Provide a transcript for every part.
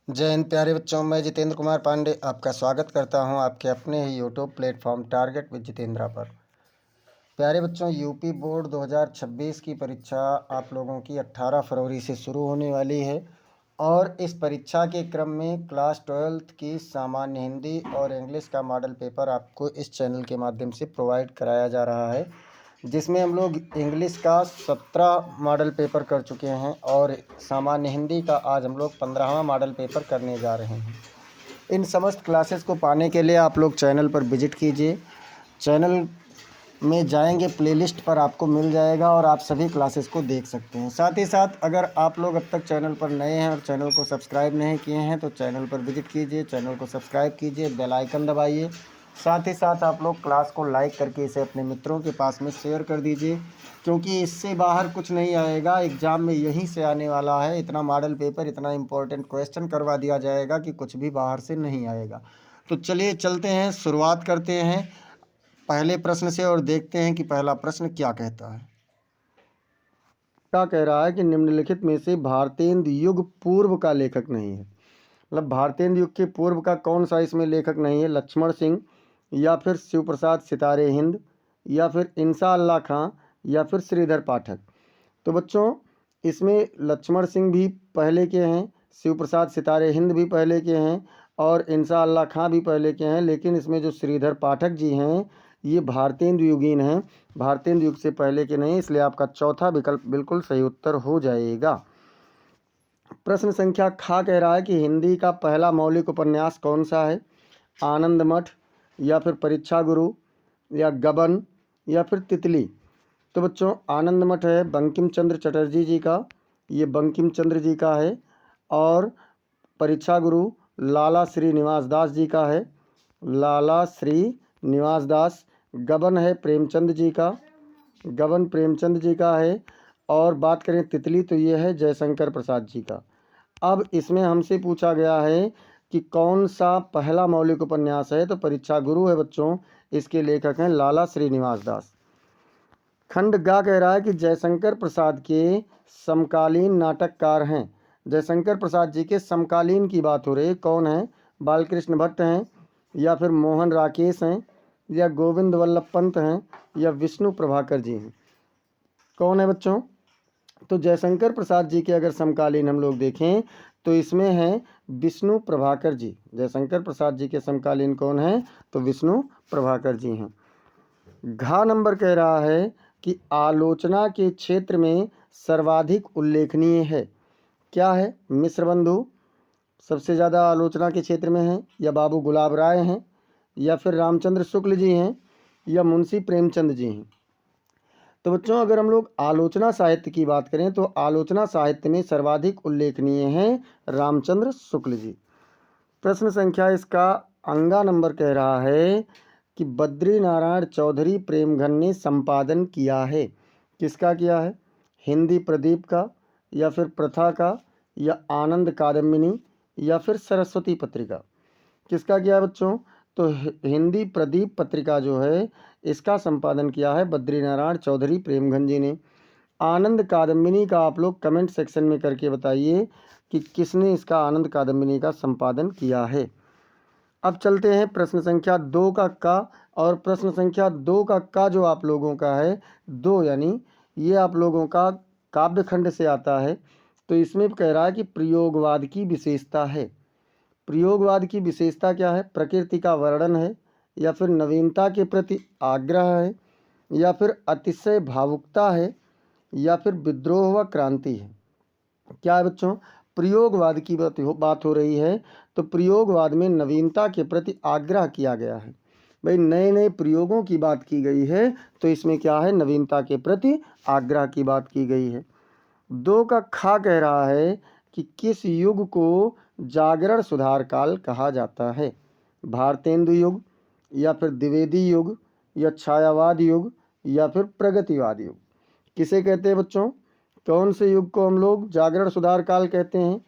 जय हिंद प्यारे बच्चों। मैं जितेंद्र कुमार पांडे आपका स्वागत करता हूं आपके अपने ही YouTube platform target with Jitendra पर। प्यारे बच्चों, यूपी बोर्ड 2026 की परीक्षा आप लोगों की 18 फरवरी से शुरू होने वाली है और इस परीक्षा के क्रम में क्लास 12th की सामान्य हिंदी और इंग्लिश का मॉडल पेपर आपको इस चैनल के माध्यम से प्रोवाइड कराया जा रहा है, जिसमें हम लोग इंग्लिश का 17 मॉडल पेपर कर चुके हैं और सामान्य हिंदी का आज हम लोग 15वां मॉडल पेपर करने जा रहे हैं। इन समस्त क्लासेस को पाने के लिए आप लोग चैनल पर विजिट कीजिए। चैनल में जाएंगे, प्लेलिस्ट पर आपको मिल जाएगा और आप सभी क्लासेस को देख सकते हैं। साथ ही साथ अगर आप लोग अब तक चैनल पर नए हैं और चैनल को सब्सक्राइब नहीं किए हैं तो चैनल पर विजिट कीजिए, चैनल को सब्सक्राइब कीजिए, बेल आइकन दबाइए। साथ ही साथ आप लोग क्लास को लाइक करके इसे अपने मित्रों के पास में शेयर कर दीजिए, क्योंकि इससे बाहर कुछ नहीं आएगा। एग्ज़ाम में यहीं से आने वाला है। इतना मॉडल पेपर, इतना इम्पोर्टेंट क्वेश्चन करवा दिया जाएगा कि कुछ भी बाहर से नहीं आएगा। तो चलिए चलते हैं, शुरुआत करते हैं पहले प्रश्न से और देखते हैं कि पहला प्रश्न क्या कहता है। क्या कह रहा है कि निम्नलिखित में से भारतेंदु युग पूर्व का लेखक नहीं है। मतलब भारतेंदु युग के पूर्व का कौन सा इसमें लेखक नहीं है? लक्ष्मण सिंह, या फिर शिव प्रसाद सितारे हिंद, या फिर इंसा अल्लाह खां, या फिर श्रीधर पाठक। तो बच्चों, इसमें लक्ष्मण सिंह भी पहले के हैं, शिव प्रसाद सितारे हिंद भी पहले के हैं और इंसा अल्लाह खां भी पहले के हैं, लेकिन इसमें जो श्रीधर पाठक जी हैं ये भारतेंदु युगीन हैं, भारतेंदु युग से पहले के नहीं, इसलिए आपका चौथा विकल्प बिल्कुल सही उत्तर हो जाएगा। प्रश्न संख्या खा कह रहा है कि हिंदी का पहला मौलिक उपन्यास कौन सा है? आनंद मठ, या फिर परीक्षा गुरु, या गबन, या फिर तितली। तो बच्चों, आनंद मठ है बंकिम चंद्र चटर्जी जी का, ये बंकिम चंद्र जी का है। और परीक्षा गुरु लाला श्री निवास दास जी का है, लाला श्री निवास दास। गबन है प्रेमचंद जी का, गबन प्रेमचंद जी का है। और बात करें तितली तो ये है जयशंकर प्रसाद जी का। अब इसमें हमसे पूछा गया है कि कौन सा पहला मौलिक उपन्यास है, तो परीक्षा गुरु है बच्चों, इसके लेखक हैं लाला श्रीनिवास दास। खंड गा कह रहा है कि जयशंकर प्रसाद के समकालीन नाटककार हैं। जयशंकर प्रसाद जी के समकालीन की बात हो रही है, कौन है? बालकृष्ण भट्ट हैं, या फिर मोहन राकेश हैं, या गोविंद वल्लभ पंत हैं, या विष्णु प्रभाकर जी हैं। कौन है बच्चों? तो जयशंकर प्रसाद जी के अगर समकालीन हम लोग देखें तो इसमें हैं विष्णु प्रभाकर जी। जयशंकर प्रसाद जी के समकालीन कौन है? तो विष्णु प्रभाकर जी हैं। घा नंबर कह रहा है कि आलोचना के क्षेत्र में सर्वाधिक उल्लेखनीय है। क्या है? मिश्र बंधु सबसे ज़्यादा आलोचना के क्षेत्र में हैं, या बाबू गुलाब राय हैं, या फिर रामचंद्र शुक्ल जी हैं, या मुंशी प्रेमचंद जी हैं। तो बच्चों, अगर हम लोग आलोचना साहित्य की बात करें तो आलोचना साहित्य में सर्वाधिक उल्लेखनीय हैं रामचंद्र शुक्ल जी। प्रश्न संख्या इसका अंगा नंबर कह रहा है कि बद्री नारायण चौधरी प्रेमघन ने संपादन किया है। किसका किया है? हिंदी प्रदीप का, या फिर प्रथा का, या आनंद कादम्बिनी, या फिर सरस्वती पत्रिका। किसका किया है बच्चों? तो हिंदी प्रदीप पत्रिका जो है इसका संपादन किया है बद्रीनारायण चौधरी प्रेमघन जी ने। आनंद कादम्बिनी का आप लोग कमेंट सेक्शन में करके बताइए कि किसने इसका आनंद कादम्बिनी का संपादन किया है। अब चलते हैं प्रश्न संख्या 2 का और प्रश्न संख्या 2 का जो आप लोगों का है, 2 यानी ये आप लोगों का काव्य खंड से आता है। तो इसमें कह रहा है कि प्रयोगवाद की विशेषता है। प्रयोगवाद की विशेषता क्या है? प्रकृति का वर्णन है, या फिर नवीनता के प्रति आग्रह है, या फिर अतिशय भावुकता है, या फिर विद्रोह व क्रांति है। क्या है बच्चों? प्रयोगवाद की बात हो रही है। तो प्रयोगवाद में नवीनता के प्रति आग्रह किया गया है। भाई, नए नए प्रयोगों की बात की गई है, तो इसमें क्या है? नवीनता के प्रति आग्रह की बात की गई है। 2 का खा कह रहा है कि किस युग को जागरण सुधार काल कहा जाता है? भारतेंदु युग, या फिर द्विवेदी युग, या छायावाद युग, या फिर प्रगतिवाद युग। किसे कहते हैं बच्चों? कौन से युग को हम लोग जागरण सुधार काल कहते हैं?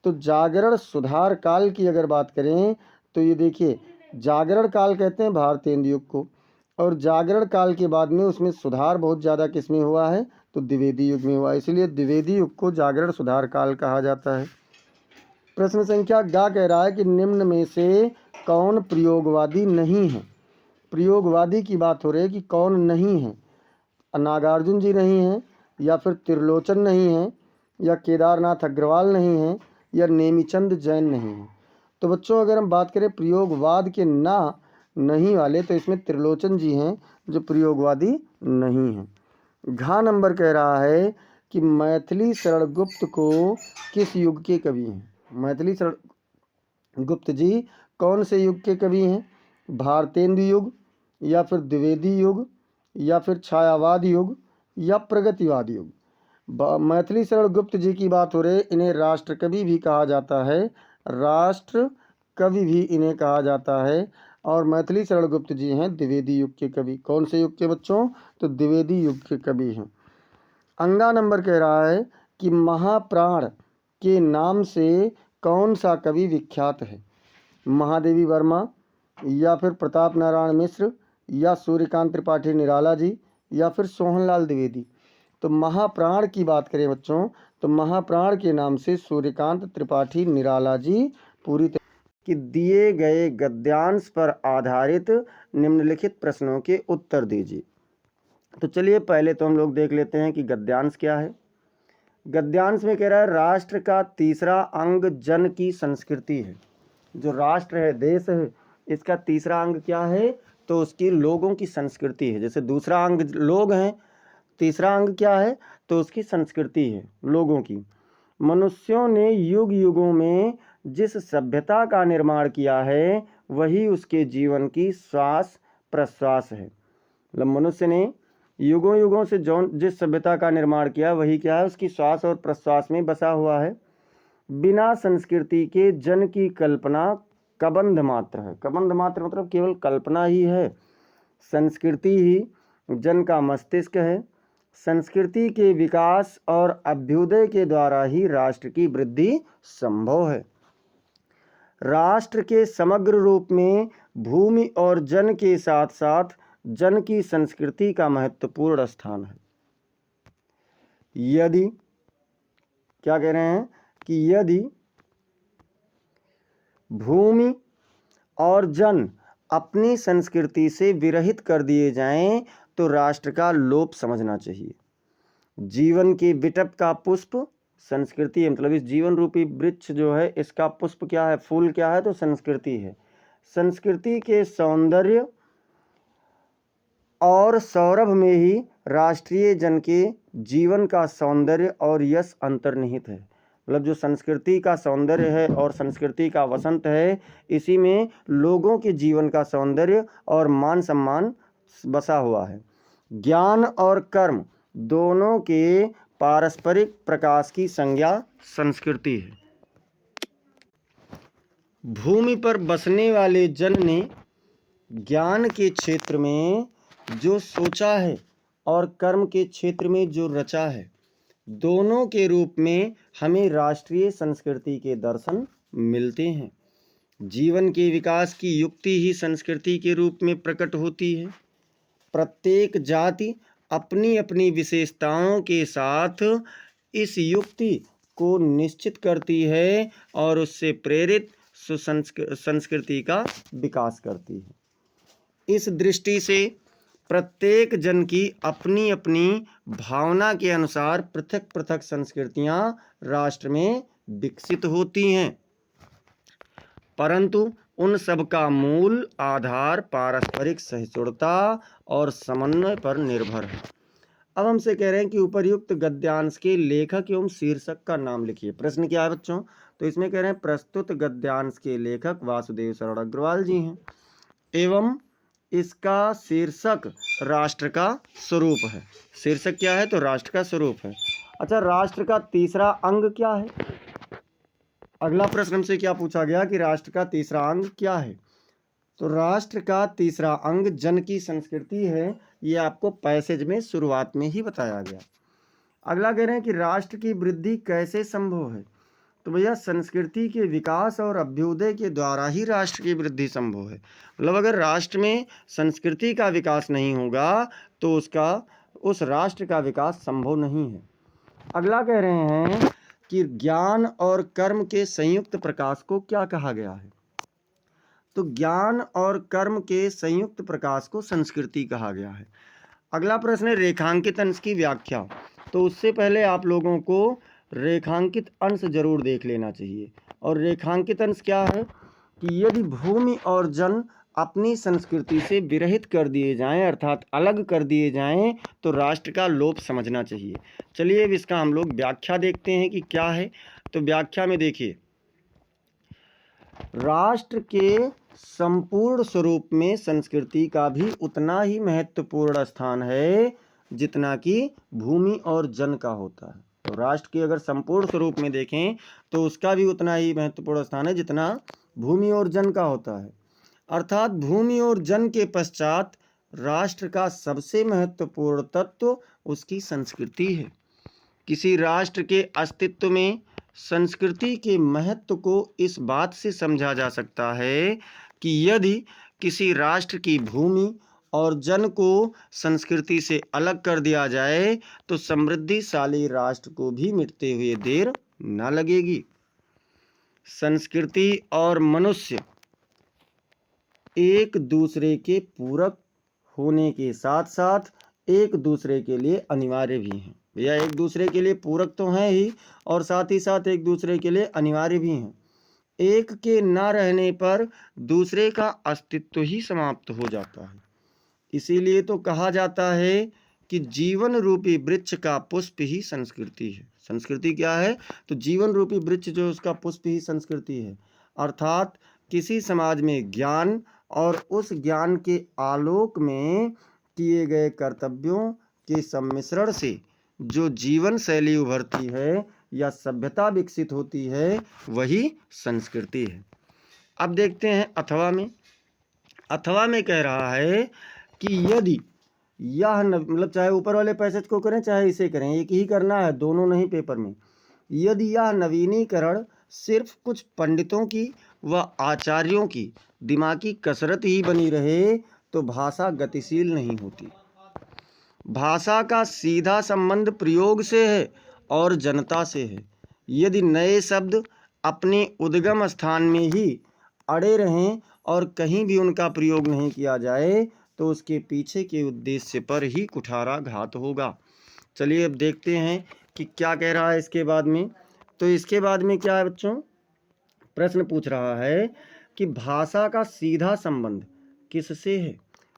तो जागरण सुधार काल की अगर बात करें तो ये देखिए, जागरण काल कहते हैं भारतेंदु युग को, और जागरण काल के बाद में उसमें सुधार बहुत ज़्यादा किसमें हुआ है? तो द्विवेदी युग में हुआ, इसलिए द्विवेदी युग को जागरण सुधार काल कहा जाता है। प्रश्न संख्या गा कह रहा है कि निम्न में से कौन प्रयोगवादी नहीं है। प्रयोगवादी की बात हो रही है कि कौन नहीं है। नागार्जुन जी नहीं हैं, या फिर त्रिलोचन नहीं है, या केदारनाथ अग्रवाल नहीं है, या नेमीचंद जैन नहीं है। तो बच्चों अगर हम बात करें प्रयोगवाद के ना नहीं वाले, तो इसमें त्रिलोचन जी हैं जो प्रयोगवादी नहीं हैं। घ नंबर कह रहा है कि मैथिली शरण गुप्त को किस युग के कवि हैं। मैथिली शरण गुप्त जी कौन से युग के कवि हैं। भारतेंदु युग, या फिर द्विवेदी युग, या फिर छायावाद युग, या प्रगतिवाद युग। मैथिली शरण गुप्त जी की बात हो रही, इन्हें राष्ट्र कवि भी कहा जाता है। राष्ट्र कवि भी इन्हें कहा जाता है। और मैथिली शरण गुप्त जी हैं द्विवेदी युग के कवि। कौन से युग के बच्चों? तो द्विवेदी युग के कवि हैं। अंगा नंबर कह रहा है कि महाप्राण के नाम से कौन सा कवि विख्यात है। महादेवी वर्मा, या फिर प्रताप नारायण मिश्र, या सूर्यकांत त्रिपाठी निराला जी, या फिर सोहनलाल द्विवेदी। तो महाप्राण की बात करें बच्चों, तो महाप्राण के नाम से सूर्यकांत त्रिपाठी निराला जी पूरी तरह कि दिए गए गद्यांश पर आधारित निम्नलिखित प्रश्नों के उत्तर दीजिए। तो चलिए पहले तो हम लोग देख लेते हैं कि गद्यांश क्या है। गद्यांश में कह रहा है राष्ट्र का तीसरा अंग जन की संस्कृति है। जो राष्ट्र है, देश है, इसका तीसरा अंग क्या है? तो उसकी लोगों की संस्कृति है। जैसे दूसरा अंग लोग हैं, तीसरा अंग क्या है? तो उसकी संस्कृति है, लोगों की। मनुष्यों ने युग युगों में जिस सभ्यता का निर्माण किया है वही उसके जीवन की श्वास प्रश्वास है। मतलब मनुष्य ने युगों युगों से जिस सभ्यता का निर्माण किया वही क्या है? उसकी श्वास और प्रश्वास में बसा हुआ है। बिना संस्कृति के जन की कल्पना कबंध मात्र है। कबंध मात्र मतलब केवल कल्पना ही है। संस्कृति ही जन का मस्तिष्क है। संस्कृति के विकास और अभ्युदय के द्वारा ही राष्ट्र की वृद्धि संभव है। राष्ट्र के समग्र रूप में भूमि और जन के साथ साथ जन की संस्कृति का महत्वपूर्ण स्थान है। यदि क्या कह रहे हैं कि यदि भूमि और जन अपनी संस्कृति से विरहित कर दिए जाएं तो राष्ट्र का लोप समझना चाहिए। जीवन के विटप का पुष्प संस्कृति है। मतलब इस जीवन रूपी वृक्ष जो है, इसका पुष्प क्या है, फूल क्या है? तो संस्कृति है। संस्कृति के सौंदर्य और सौरभ में ही राष्ट्रीय जन के जीवन का सौंदर्य और यश अंतर्निहित है। मतलब जो संस्कृति का सौंदर्य है और संस्कृति का वसंत है, इसी में लोगों के जीवन का सौंदर्य और मान सम्मान बसा हुआ है। ज्ञान और कर्म दोनों के पारस्परिक प्रकाश की संज्ञा संस्कृति है। भूमि पर बसने वाले जन ने ज्ञान के क्षेत्र में जो सोचा है और कर्म के क्षेत्र में जो रचा है, दोनों के रूप में हमें राष्ट्रीय संस्कृति के दर्शन मिलते हैं। जीवन के विकास की युक्ति ही संस्कृति के रूप में प्रकट होती है। प्रत्येक जाति अपनी अपनी विशेषताओं के साथ इस युक्ति को निश्चित करती है और उससे प्रेरित संस्कृति का विकास करती है। इस दृष्टि से प्रत्येक जन की अपनी अपनी भावना के अनुसार पृथक पृथक संस्कृतियां राष्ट्र में विकसित होती हैं, परंतु उन सब का मूल आधार पारस्परिक सहिष्णुता और समन्वय पर निर्भर है। अब हमसे कह रहे हैं कि उपर्युक्त गद्यांश के लेखक एवं शीर्षक का नाम लिखिए। प्रश्न क्या है बच्चों? तो इसमें कह रहे हैं प्रस्तुत गद्यांश के लेखक वासुदेव शरण अग्रवाल जी हैं एवं इसका शीर्षक राष्ट्र का स्वरूप है। शीर्षक क्या है? तो राष्ट्र का स्वरूप है। अच्छा, राष्ट्र का तीसरा अंग क्या है? अगला प्रश्न हमसे क्या पूछा गया कि राष्ट्र का तीसरा अंग क्या है? तो राष्ट्र का तीसरा अंग जन की संस्कृति है। ये आपको पैसेज में शुरुआत में ही बताया गया। अगला कह रहे हैं कि राष्ट्र की वृद्धि कैसे संभव है? तो भैया संस्कृति के विकास और अभ्युदय के द्वारा ही राष्ट्र की वृद्धि संभव है। मतलब अगर राष्ट्र में संस्कृति का विकास नहीं होगा तो उस राष्ट्र का विकास संभव नहीं है। अगला कह रहे हैं कि ज्ञान और कर्म के संयुक्त प्रकाश को क्या कहा गया है? तो ज्ञान और कर्म के संयुक्त प्रकाश को संस्कृति कहा गया है। अगला प्रश्न है रेखांकित अंश की व्याख्या। तो उससे पहले आप लोगों को रेखांकित अंश जरूर देख लेना चाहिए। और रेखांकित अंश क्या है कि यदि भूमि और जन अपनी संस्कृति से विरहित कर दिए जाएं, अर्थात अलग कर दिए जाएं, तो राष्ट्र का लोप समझना चाहिए। चलिए अब इसका हम लोग व्याख्या देखते हैं कि क्या है। तो व्याख्या में देखिए, राष्ट्र के संपूर्ण स्वरूप में संस्कृति का भी उतना ही महत्वपूर्ण स्थान है जितना कि भूमि और जन का होता है। तो राष्ट्र के अगर संपूर्ण स्वरूप में देखें तो उसका भी उतना ही महत्वपूर्ण स्थान है जितना भूमि और जन का होता है। अर्थात भूमि और जन के पश्चात राष्ट्र का सबसे महत्वपूर्ण तत्व उसकी संस्कृति है। किसी राष्ट्र के अस्तित्व में संस्कृति के महत्व को इस बात से समझा जा सकता है कि यदि किसी राष्ट्र की भूमि और जन को संस्कृति से अलग कर दिया जाए तो समृद्धिशाली राष्ट्र को भी मिटते हुए देर न लगेगी। संस्कृति और मनुष्य एक दूसरे के पूरक होने के साथ साथ एक दूसरे के लिए अनिवार्य भी हैं। भैया एक दूसरे के लिए पूरक तो हैं ही और साथ ही साथ एक दूसरे के लिए अनिवार्य भी हैं। एक के न रहने पर दूसरे का अस्तित्व ही समाप्त हो जाता है। इसीलिए तो कहा जाता है कि जीवन रूपी वृक्ष का पुष्प ही संस्कृति है। संस्कृति क्या है? तो जीवन रूपी वृक्ष जो उसका पुष्प ही संस्कृति है। अर्थात किसी समाज में ज्ञान और उस ज्ञान के आलोक में किए गए कर्तव्यों के सम्मिश्रण से जो जीवन शैली उभरती है या सभ्यता विकसित होती है वही संस्कृति है। अब देखते हैं अथवा में। अथवा में कह रहा है कि यदि यह मतलब चाहे ऊपर वाले पैसेज को करें चाहे इसे करें, एक ही करना है, दोनों नहीं पेपर में। यदि यह नवीनीकरण सिर्फ कुछ पंडितों की व आचार्यों की दिमागी कसरत ही बनी रहे तो भाषा गतिशील नहीं होती। भाषा का सीधा संबंध प्रयोग से है और जनता से है। यदि नए शब्द अपने उद्गम स्थान में ही अड़े रहें और कहीं भी उनका प्रयोग नहीं किया जाए तो उसके पीछे के उद्देश्य पर ही कुठाराघात होगा। चलिए अब देखते हैं कि क्या कह रहा है इसके बाद में। तो इसके बाद में क्या है बच्चों, प्रश्न पूछ रहा है कि भाषा का सीधा संबंध किससे है?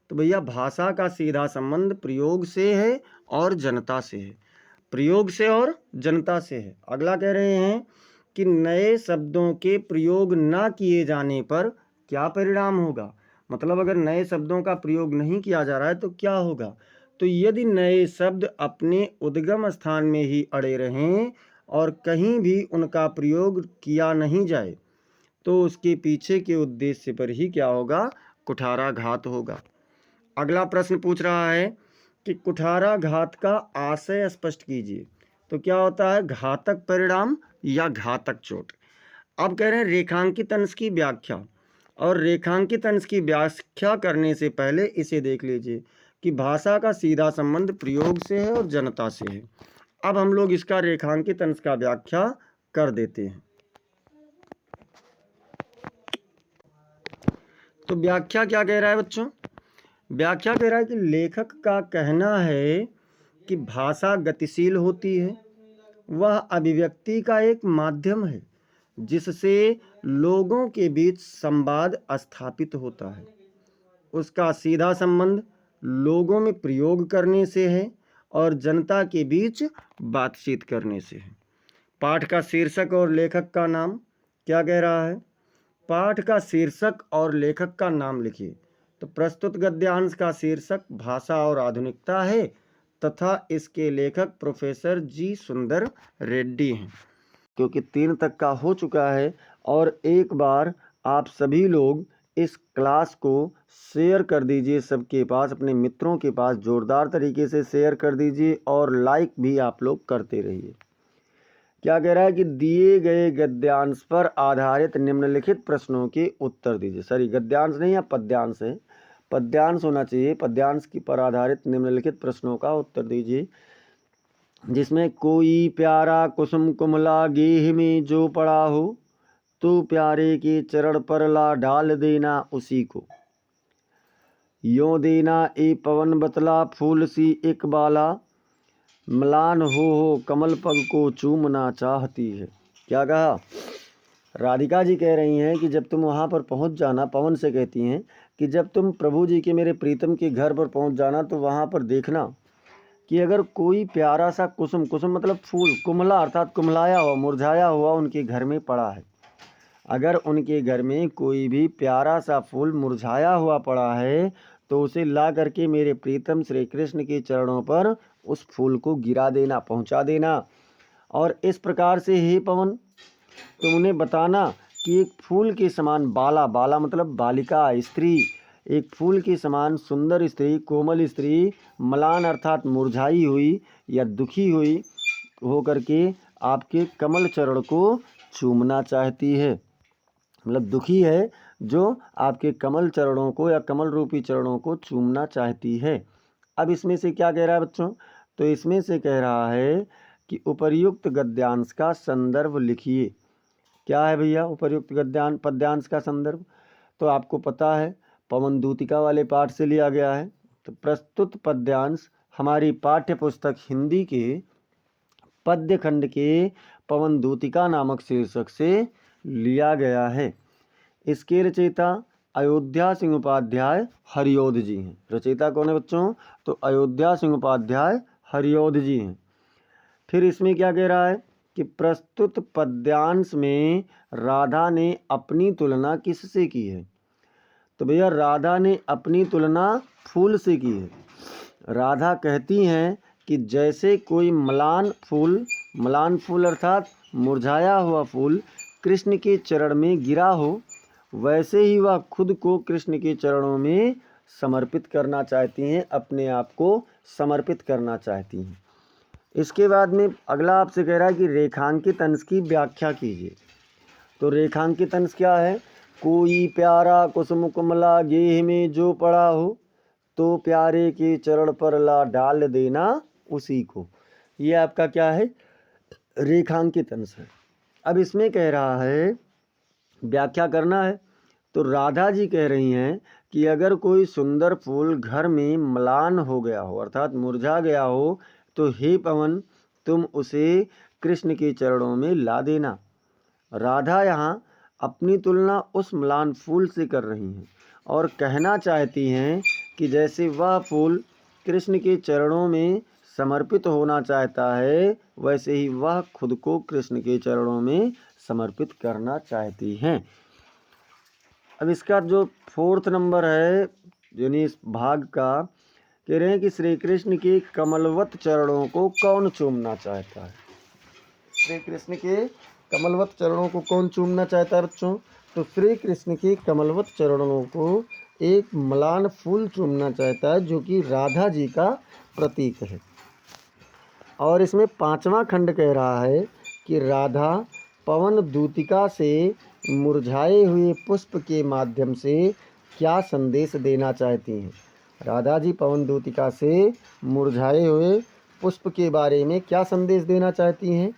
तो भैया भाषा का सीधा संबंध प्रयोग से है और जनता से है। प्रयोग से और जनता से है। अगला कह रहे हैं कि नए शब्दों के प्रयोग न किए जाने पर क्या परिणाम होगा। मतलब अगर नए शब्दों का प्रयोग नहीं किया जा रहा है तो क्या होगा? तो यदि नए शब्द अपने उद्गम स्थान में ही अड़े रहें और कहीं भी उनका प्रयोग किया नहीं जाए तो उसके पीछे के उद्देश्य पर ही क्या होगा? कुठाराघात होगा। अगला प्रश्न पूछ रहा है कि कुठाराघात का आशय स्पष्ट कीजिए। तो क्या होता है? घातक परिणाम या घातक चोट। अब कह रहे हैं रेखांकित अंश की व्याख्या। और रेखांकित अंश की व्याख्या करने से पहले इसे देख लीजिए कि भाषा का सीधा संबंध प्रयोग से है और जनता से है। अब हम लोग इसका रेखांकित अंश का व्याख्या कर देते हैं। तो व्याख्या क्या कह रहा है बच्चों? व्याख्या कह रहा है कि लेखक का कहना है कि भाषा गतिशील होती है, वह अभिव्यक्ति का एक माध्यम है जिससे लोगों के बीच संवाद स्थापित होता है। उसका सीधा संबंध लोगों में प्रयोग करने से है और जनता के बीच बातचीत करने से है। पाठ का शीर्षक और लेखक का नाम क्या कह रहा है? पाठ का शीर्षक और लेखक का नाम लिखिए। तो प्रस्तुत गद्यांश का शीर्षक भाषा और आधुनिकता है तथा इसके लेखक प्रोफेसर जी सुंदर रेड्डी हैं। क्योंकि 3 तक का हो चुका है और एक बार आप सभी लोग इस क्लास को शेयर कर दीजिए सबके पास, अपने मित्रों के पास जोरदार तरीके से शेयर कर दीजिए और लाइक भी आप लोग करते रहिए। क्या कह रहा है कि दिए गए गद्यांश पर आधारित निम्नलिखित प्रश्नों के उत्तर दीजिए। सॉरी गद्यांश नहीं है, पद्यांश है, पद्यांश होना चाहिए। पद्यांश की पर आधारित निम्नलिखित प्रश्नों का उत्तर दीजिए। जिसमें कोई प्यारा कुसुम कुमला गेह में जो पड़ा हो, तो प्यारे के चरण पर ला डाल देना उसी को। यों देना ए पवन बतला फूल सी एक बाला, म्लान हो कमल पग को चूमना चाहती है। क्या कहा? राधिका जी कह रही हैं कि जब तुम वहाँ पर पहुँच जाना, पवन से कहती हैं कि जब तुम प्रभु जी के, मेरे प्रीतम के घर पर पहुँच जाना, तो वहाँ पर देखना कि अगर कोई प्यारा सा कुसुम, कुसुम मतलब फूल, कुमला अर्थात कुमलाया हुआ, मुरझाया हुआ उनके घर में पड़ा है। अगर उनके घर में कोई भी प्यारा सा फूल मुरझाया हुआ पड़ा है, तो उसे ला करके मेरे प्रीतम श्री कृष्ण के चरणों पर उस फूल को गिरा देना, पहुँचा देना। और इस प्रकार से हे पवन, तुम उन्हें बताना कि एक फूल के समान बाला, बाला मतलब बालिका, स्त्री, एक फूल के समान सुंदर स्त्री, कोमल स्त्री, म्लान अर्थात मुरझाई हुई या दुखी हुई हो करके आपके कमल चरण को चूमना चाहती है। मतलब दुखी है जो आपके कमल चरणों को या कमल रूपी चरणों को चूमना चाहती है। अब इसमें से क्या कह रहा है बच्चों? तो इसमें से कह रहा है कि उपर्युक्त गद्यांश का संदर्भ लिखिए। क्या है भैया उपर्युक्त पद्यांश का संदर्भ? तो आपको पता है पवन दूतिका वाले पाठ से लिया गया है। तो प्रस्तुत पद्यांश हमारी पाठ्य पुस्तक हिंदी के पद्य खंड के पवन दूतिका नामक शीर्षक से लिया गया है। इसके रचयिता अयोध्या सिंह उपाध्याय हरियोध जी हैं। रचयिता कौन है बच्चों? तो अयोध्या सिंह उपाध्याय हरियोध जी हैं। फिर इसमें क्या कह रहा है कि प्रस्तुत पद्यांश में राधा ने अपनी तुलना किससे की है? तो भैया राधा ने अपनी तुलना फूल से की है। राधा कहती हैं कि जैसे कोई म्लान फूल अर्थात मुरझाया हुआ फूल कृष्ण के चरण में गिरा हो, वैसे ही वह खुद को कृष्ण के चरणों में समर्पित करना चाहती हैं, अपने आप को समर्पित करना चाहती हैं। इसके बाद में अगला आपसे कह रहा है कि रेखांकित अंश की व्याख्या कीजिए। तो रेखांकित अंश क्या है? कोई प्यारा कुसुम कुमला गेह में जो पड़ा हो, तो प्यारे के चरण पर ला डाल देना उसी को। ये आपका क्या है? रेखांकित अंश है। अब इसमें कह रहा है व्याख्या करना है। तो राधा जी कह रही हैं कि अगर कोई सुंदर फूल घर में म्लान हो गया हो अर्थात मुरझा गया हो, तो हे पवन तुम उसे कृष्ण के चरणों में ला देना। राधा यहाँ अपनी तुलना उस म्लान फूल से कर रही हैं और कहना चाहती हैं कि जैसे वह फूल कृष्ण के चरणों में समर्पित होना चाहता है, वैसे ही वह खुद को कृष्ण के चरणों में समर्पित करना चाहती हैं। अब इसका जो 4th नंबर है यानी इस भाग का, कह रहे हैं कि श्री कृष्ण के कमलवत चरणों को कौन चूमना चाहता है? श्री कृष्ण के कमलवत चरणों को कौन चूमना चाहता है बच्चों? तो श्री कृष्ण के कमलवत चरणों को एक म्लान फूल चूमना चाहता है, जो कि राधा जी का प्रतीक है। और इसमें 5वां खंड कह रहा है कि राधा पवन दूतिका से मुरझाए हुए पुष्प के माध्यम से क्या संदेश देना चाहती हैं? राधा जी पवन दूतिका से मुरझाए हुए पुष्प के बारे में क्या संदेश देना चाहती हैं?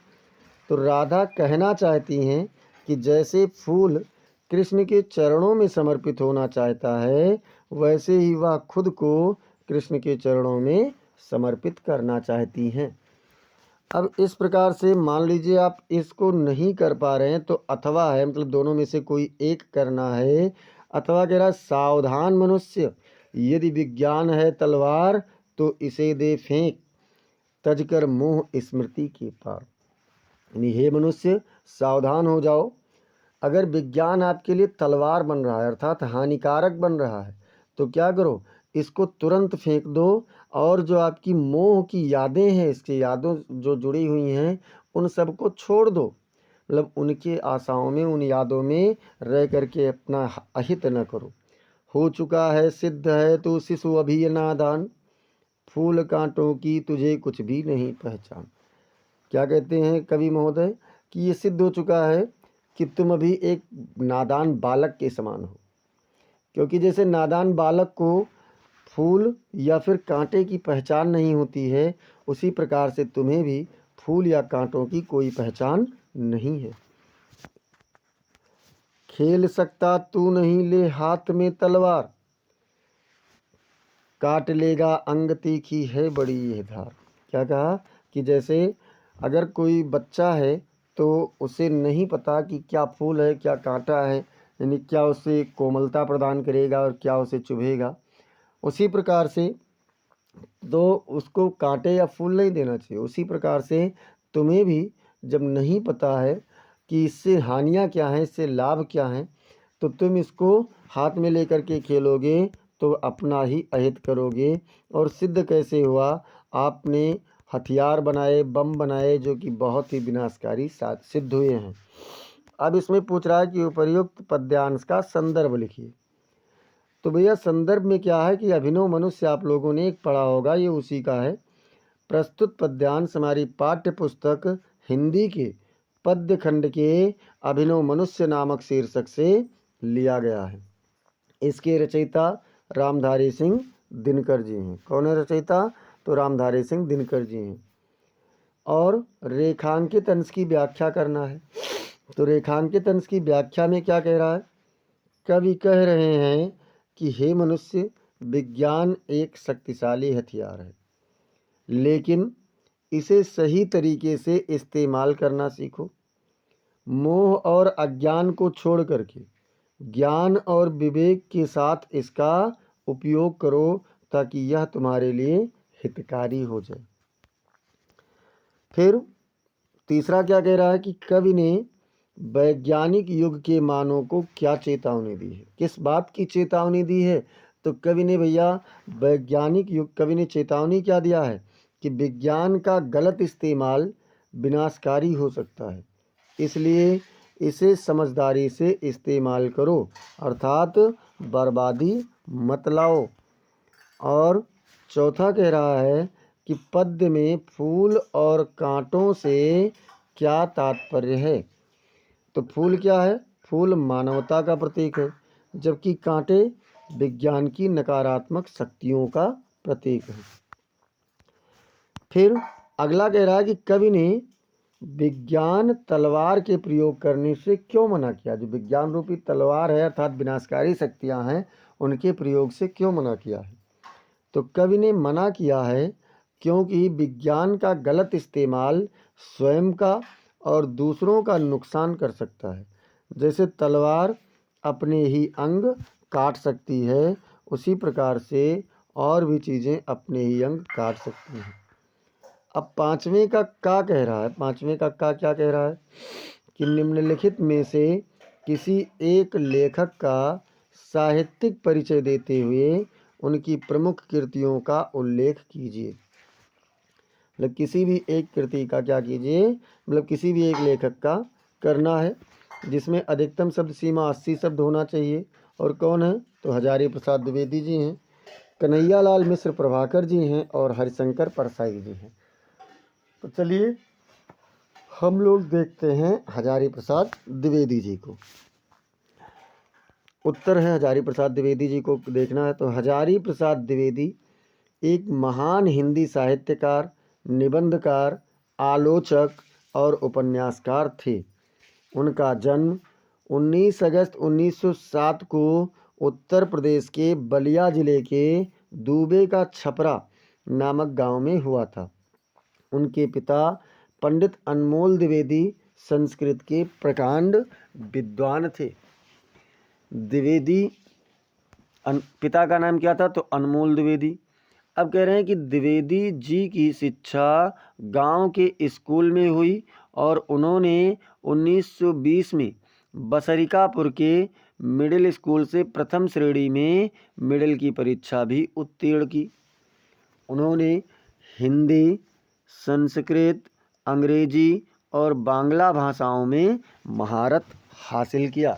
तो राधा कहना चाहती हैं कि जैसे फूल कृष्ण के चरणों में समर्पित होना चाहता है, वैसे ही वह खुद को कृष्ण के चरणों में समर्पित करना चाहती हैं। अब इस प्रकार से मान लीजिए आप इसको नहीं कर पा रहे हैं, तो अथवा है, मतलब दोनों में से कोई एक करना है। अथवा कह रहा है सावधान मनुष्य, यदि विज्ञान है तलवार, तो इसे दे फेंक, तजकर मोह स्मृति के पार। यानी हे मनुष्य सावधान हो जाओ, अगर विज्ञान आपके लिए तलवार बन रहा है अर्थात हानिकारक बन रहा है, तो क्या करो, इसको तुरंत फेंक दो और जो आपकी मोह की यादें हैं, इसकी यादों जो जुड़ी हुई हैं, उन सबको छोड़ दो। मतलब उनके आशाओं में, उन यादों में रह करके अपना अहित न करो। हो चुका है सिद्ध है तो शिशु अभी नादान, फूल कांटों की तुझे कुछ भी नहीं पहचान। क्या कहते हैं कवि महोदय कि ये सिद्ध हो चुका है कि तुम अभी एक नादान बालक के समान हो। क्योंकि जैसे नादान बालक को फूल या फिर कांटे की पहचान नहीं होती है, उसी प्रकार से तुम्हें भी फूल या कांटों की कोई पहचान नहीं है। खेल सकता तू नहीं, ले हाथ में तलवार, काट लेगा अंग तीखी है बड़ी यह धार। क्या कहा कि जैसे अगर कोई बच्चा है तो उसे नहीं पता कि क्या फूल है क्या कांटा है, यानी क्या उसे कोमलता प्रदान करेगा और क्या उसे चुभेगा, उसी प्रकार से तो उसको कांटे या फूल नहीं देना चाहिए। उसी प्रकार से तुम्हें भी जब नहीं पता है कि इससे हानियाँ क्या हैं, इससे लाभ क्या हैं, तो तुम इसको हाथ में लेकर के खेलोगे तो अपना ही अहित करोगे। और सिद्ध कैसे हुआ, आपने हथियार बनाए, बम बनाए, जो कि बहुत ही विनाशकारी सिद्ध हुए हैं। अब इसमें पूछ रहा है कि उपर्युक्त पद्यांश का संदर्भ लिखिए। तो भैया संदर्भ में क्या है कि अभिनव मनुष्य आप लोगों ने एक पढ़ा होगा, ये उसी का है। प्रस्तुत पद्यांश हमारी पाठ्य पुस्तक हिंदी के पद्य खंड के अभिनव मनुष्य नामक शीर्षक से लिया गया है। इसके रचयिता रामधारी सिंह दिनकर जी हैं। कौन है रचयिता? तो रामधारी सिंह दिनकर जी हैं। और रेखांकित अंश की व्याख्या करना है। तो रेखांकित अंश की व्याख्या में क्या कह रहा है? कवि कह रहे हैं कि हे मनुष्य, विज्ञान एक शक्तिशाली हथियार है, लेकिन इसे सही तरीके से इस्तेमाल करना सीखो। मोह और अज्ञान को छोड़ करके ज्ञान और विवेक के साथ इसका उपयोग करो, ताकि यह तुम्हारे लिए हितकारी हो जाए। फिर तीसरा क्या कह रहा है कि कवि ने वैज्ञानिक युग के मानव को क्या चेतावनी दी है। किस बात की चेतावनी दी है? तो कवि ने भैया वैज्ञानिक युग, कवि ने चेतावनी क्या दिया है कि विज्ञान का गलत इस्तेमाल विनाशकारी हो सकता है, इसलिए इसे समझदारी से इस्तेमाल करो, अर्थात बर्बादी मत लाओ। और चौथा कह रहा है कि पद्य में फूल और कांटों से क्या तात्पर्य है। तो फूल क्या है? फूल मानवता का प्रतीक है, जबकि कांटे विज्ञान की नकारात्मक शक्तियों का प्रतीक है। फिर अगला कह रहा है कि कवि ने विज्ञान तलवार के प्रयोग करने से क्यों मना किया। जो विज्ञान रूपी तलवार है अर्थात विनाशकारी शक्तियां हैं, उनके प्रयोग से क्यों मना किया है। तो कवि ने मना किया है क्योंकि विज्ञान का गलत इस्तेमाल स्वयं का और दूसरों का नुकसान कर सकता है। जैसे तलवार अपने ही अंग काट सकती है, उसी प्रकार से और भी चीज़ें अपने ही अंग काट सकती हैं। अब पांचवें का क्या कह रहा है? पांचवें का क्या कह रहा है कि निम्नलिखित में से किसी एक लेखक का साहित्यिक परिचय देते हुए उनकी प्रमुख कृतियों का उल्लेख कीजिए। मतलब किसी भी एक कृति का क्या कीजिए, मतलब किसी भी एक लेखक का करना है, जिसमें अधिकतम शब्द सीमा 80 शब्द होना चाहिए। और कौन है? तो हजारी प्रसाद द्विवेदी जी हैं, कन्हैयालाल मिश्र प्रभाकर जी हैं और हरिशंकर परसाई जी हैं। तो चलिए हम लोग देखते हैं हजारी प्रसाद द्विवेदी जी को। उत्तर है हजारी प्रसाद द्विवेदी जी को देखना है। तो हजारी प्रसाद द्विवेदी एक महान हिंदी साहित्यकार, निबंधकार, आलोचक और उपन्यासकार थे। उनका जन्म 19 अगस्त 1907 को उत्तर प्रदेश के बलिया जिले के दूबे का छपरा नामक गांव में हुआ था। उनके पिता पंडित अनमोल द्विवेदी संस्कृत के प्रकांड विद्वान थे। द्विवेदी पिता का नाम क्या था? तो अनमोल द्विवेदी। अब कह रहे हैं कि द्विवेदी जी की शिक्षा गांव के स्कूल में हुई और उन्होंने 1920 में बसरिकापुर के मिडिल स्कूल से प्रथम श्रेणी में मिडिल की परीक्षा भी उत्तीर्ण की। उन्होंने हिंदी, संस्कृत, अंग्रेजी और बांग्ला भाषाओं में महारत हासिल किया।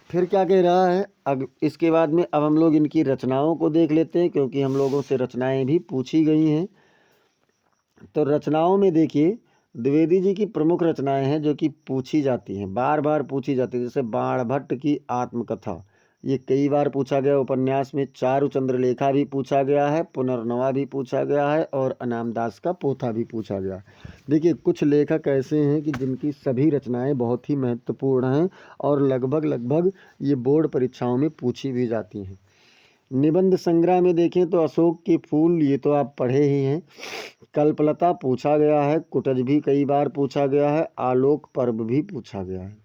फिर क्या कह रहा है? अब इसके बाद में अब हम लोग इनकी रचनाओं को देख लेते हैं, क्योंकि हम लोगों से रचनाएं भी पूछी गई हैं। तो रचनाओं में देखिए द्विवेदी जी की प्रमुख रचनाएं हैं जो कि पूछी जाती हैं, बार बार पूछी जाती है। जैसे बाणभट्ट की आत्मकथा, ये कई बार पूछा गया उपन्यास में। चारु चंद्रलेखा भी पूछा गया है, पुनर्नवा भी पूछा गया है और अनामदास का पोथा भी पूछा गया है। देखिए कुछ लेखक ऐसे हैं कि जिनकी सभी रचनाएं बहुत ही महत्वपूर्ण हैं और लगभग ये बोर्ड परीक्षाओं में पूछी भी जाती हैं। निबंध संग्रह में देखें तो अशोक के फूल, ये तो आप पढ़े ही हैं। कल्पलता पूछा गया है, कुटज भी कई बार पूछा गया है, आलोक पर्व भी पूछा गया है।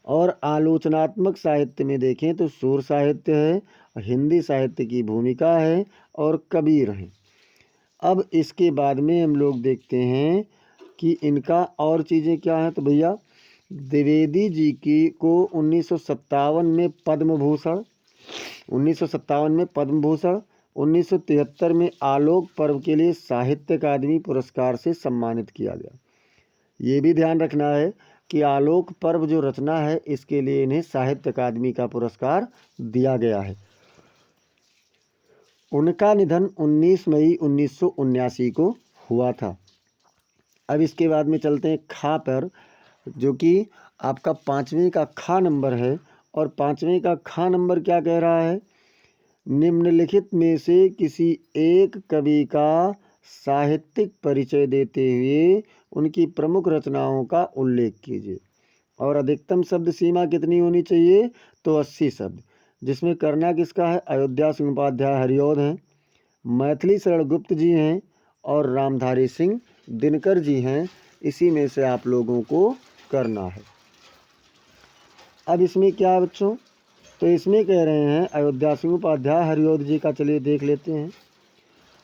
और आलोचनात्मक साहित्य में देखें तो सूर साहित्य है, हिंदी साहित्य की भूमिका है और कबीर हैं। अब इसके बाद में हम लोग देखते हैं कि इनका और चीज़ें क्या हैं। तो भैया द्विवेदी जी की को 1957 में पद्म भूषण, 1957 में पद्म भूषण, 1973 में आलोक पर्व के लिए साहित्य अकादमी पुरस्कार से सम्मानित किया गया। ये भी ध्यान रखना है कि आलोक पर्व जो रचना है इसके लिए इन्हें साहित्य अकादमी का पुरस्कार दिया गया है। उनका निधन 19 मई 1979 को हुआ था। अब इसके बाद में चलते हैं खा पर, जो कि आपका 5वें का खा नंबर है। और 5वें का खा नंबर क्या कह रहा है, निम्नलिखित में से किसी एक कवि का साहित्यिक परिचय देते हुए उनकी प्रमुख रचनाओं का उल्लेख कीजिए। और अधिकतम शब्द सीमा कितनी होनी चाहिए, तो 80 शब्द, जिसमें करना किसका है, अयोध्या सिंह उपाध्याय हरिऔध हैं, मैथिली शरण गुप्त जी हैं और रामधारी सिंह दिनकर जी हैं। इसी में से आप लोगों को करना है। अब इसमें क्या है बच्चों, तो इसमें कह रहे हैं अयोध्या सिंह उपाध्याय हरिऔध जी का, चलिए देख लेते हैं।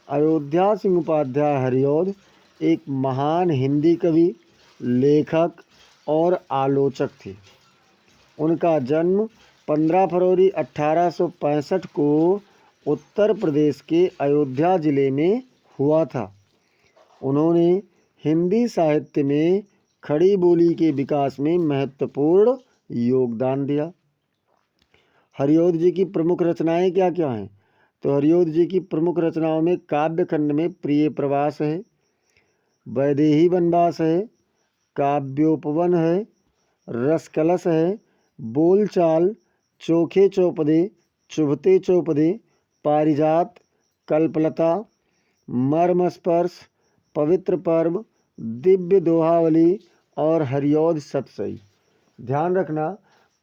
अयोध्या सिंह उपाध्याय हरिऔध एक महान हिंदी कवि, लेखक और आलोचक थे। उनका जन्म 15 फरवरी 1865 को उत्तर प्रदेश के अयोध्या ज़िले में हुआ था। उन्होंने हिंदी साहित्य में खड़ी बोली के विकास में महत्वपूर्ण योगदान दिया। हरिऔध जी की प्रमुख रचनाएं क्या क्या हैं, तो हरिऔध जी की प्रमुख रचनाओं में काव्य खंड में प्रिय प्रवास है, वैदेही वनवास है, काव्योपवन है, रसकलश है, बोलचाल, चोखे चौपदे, चुभते चौपदे, पारिजात, कल्पलता, मर्मस्पर्श, पवित्र पर्व, दिव्य दोहावली और हरिऔध सतसई। ध्यान रखना,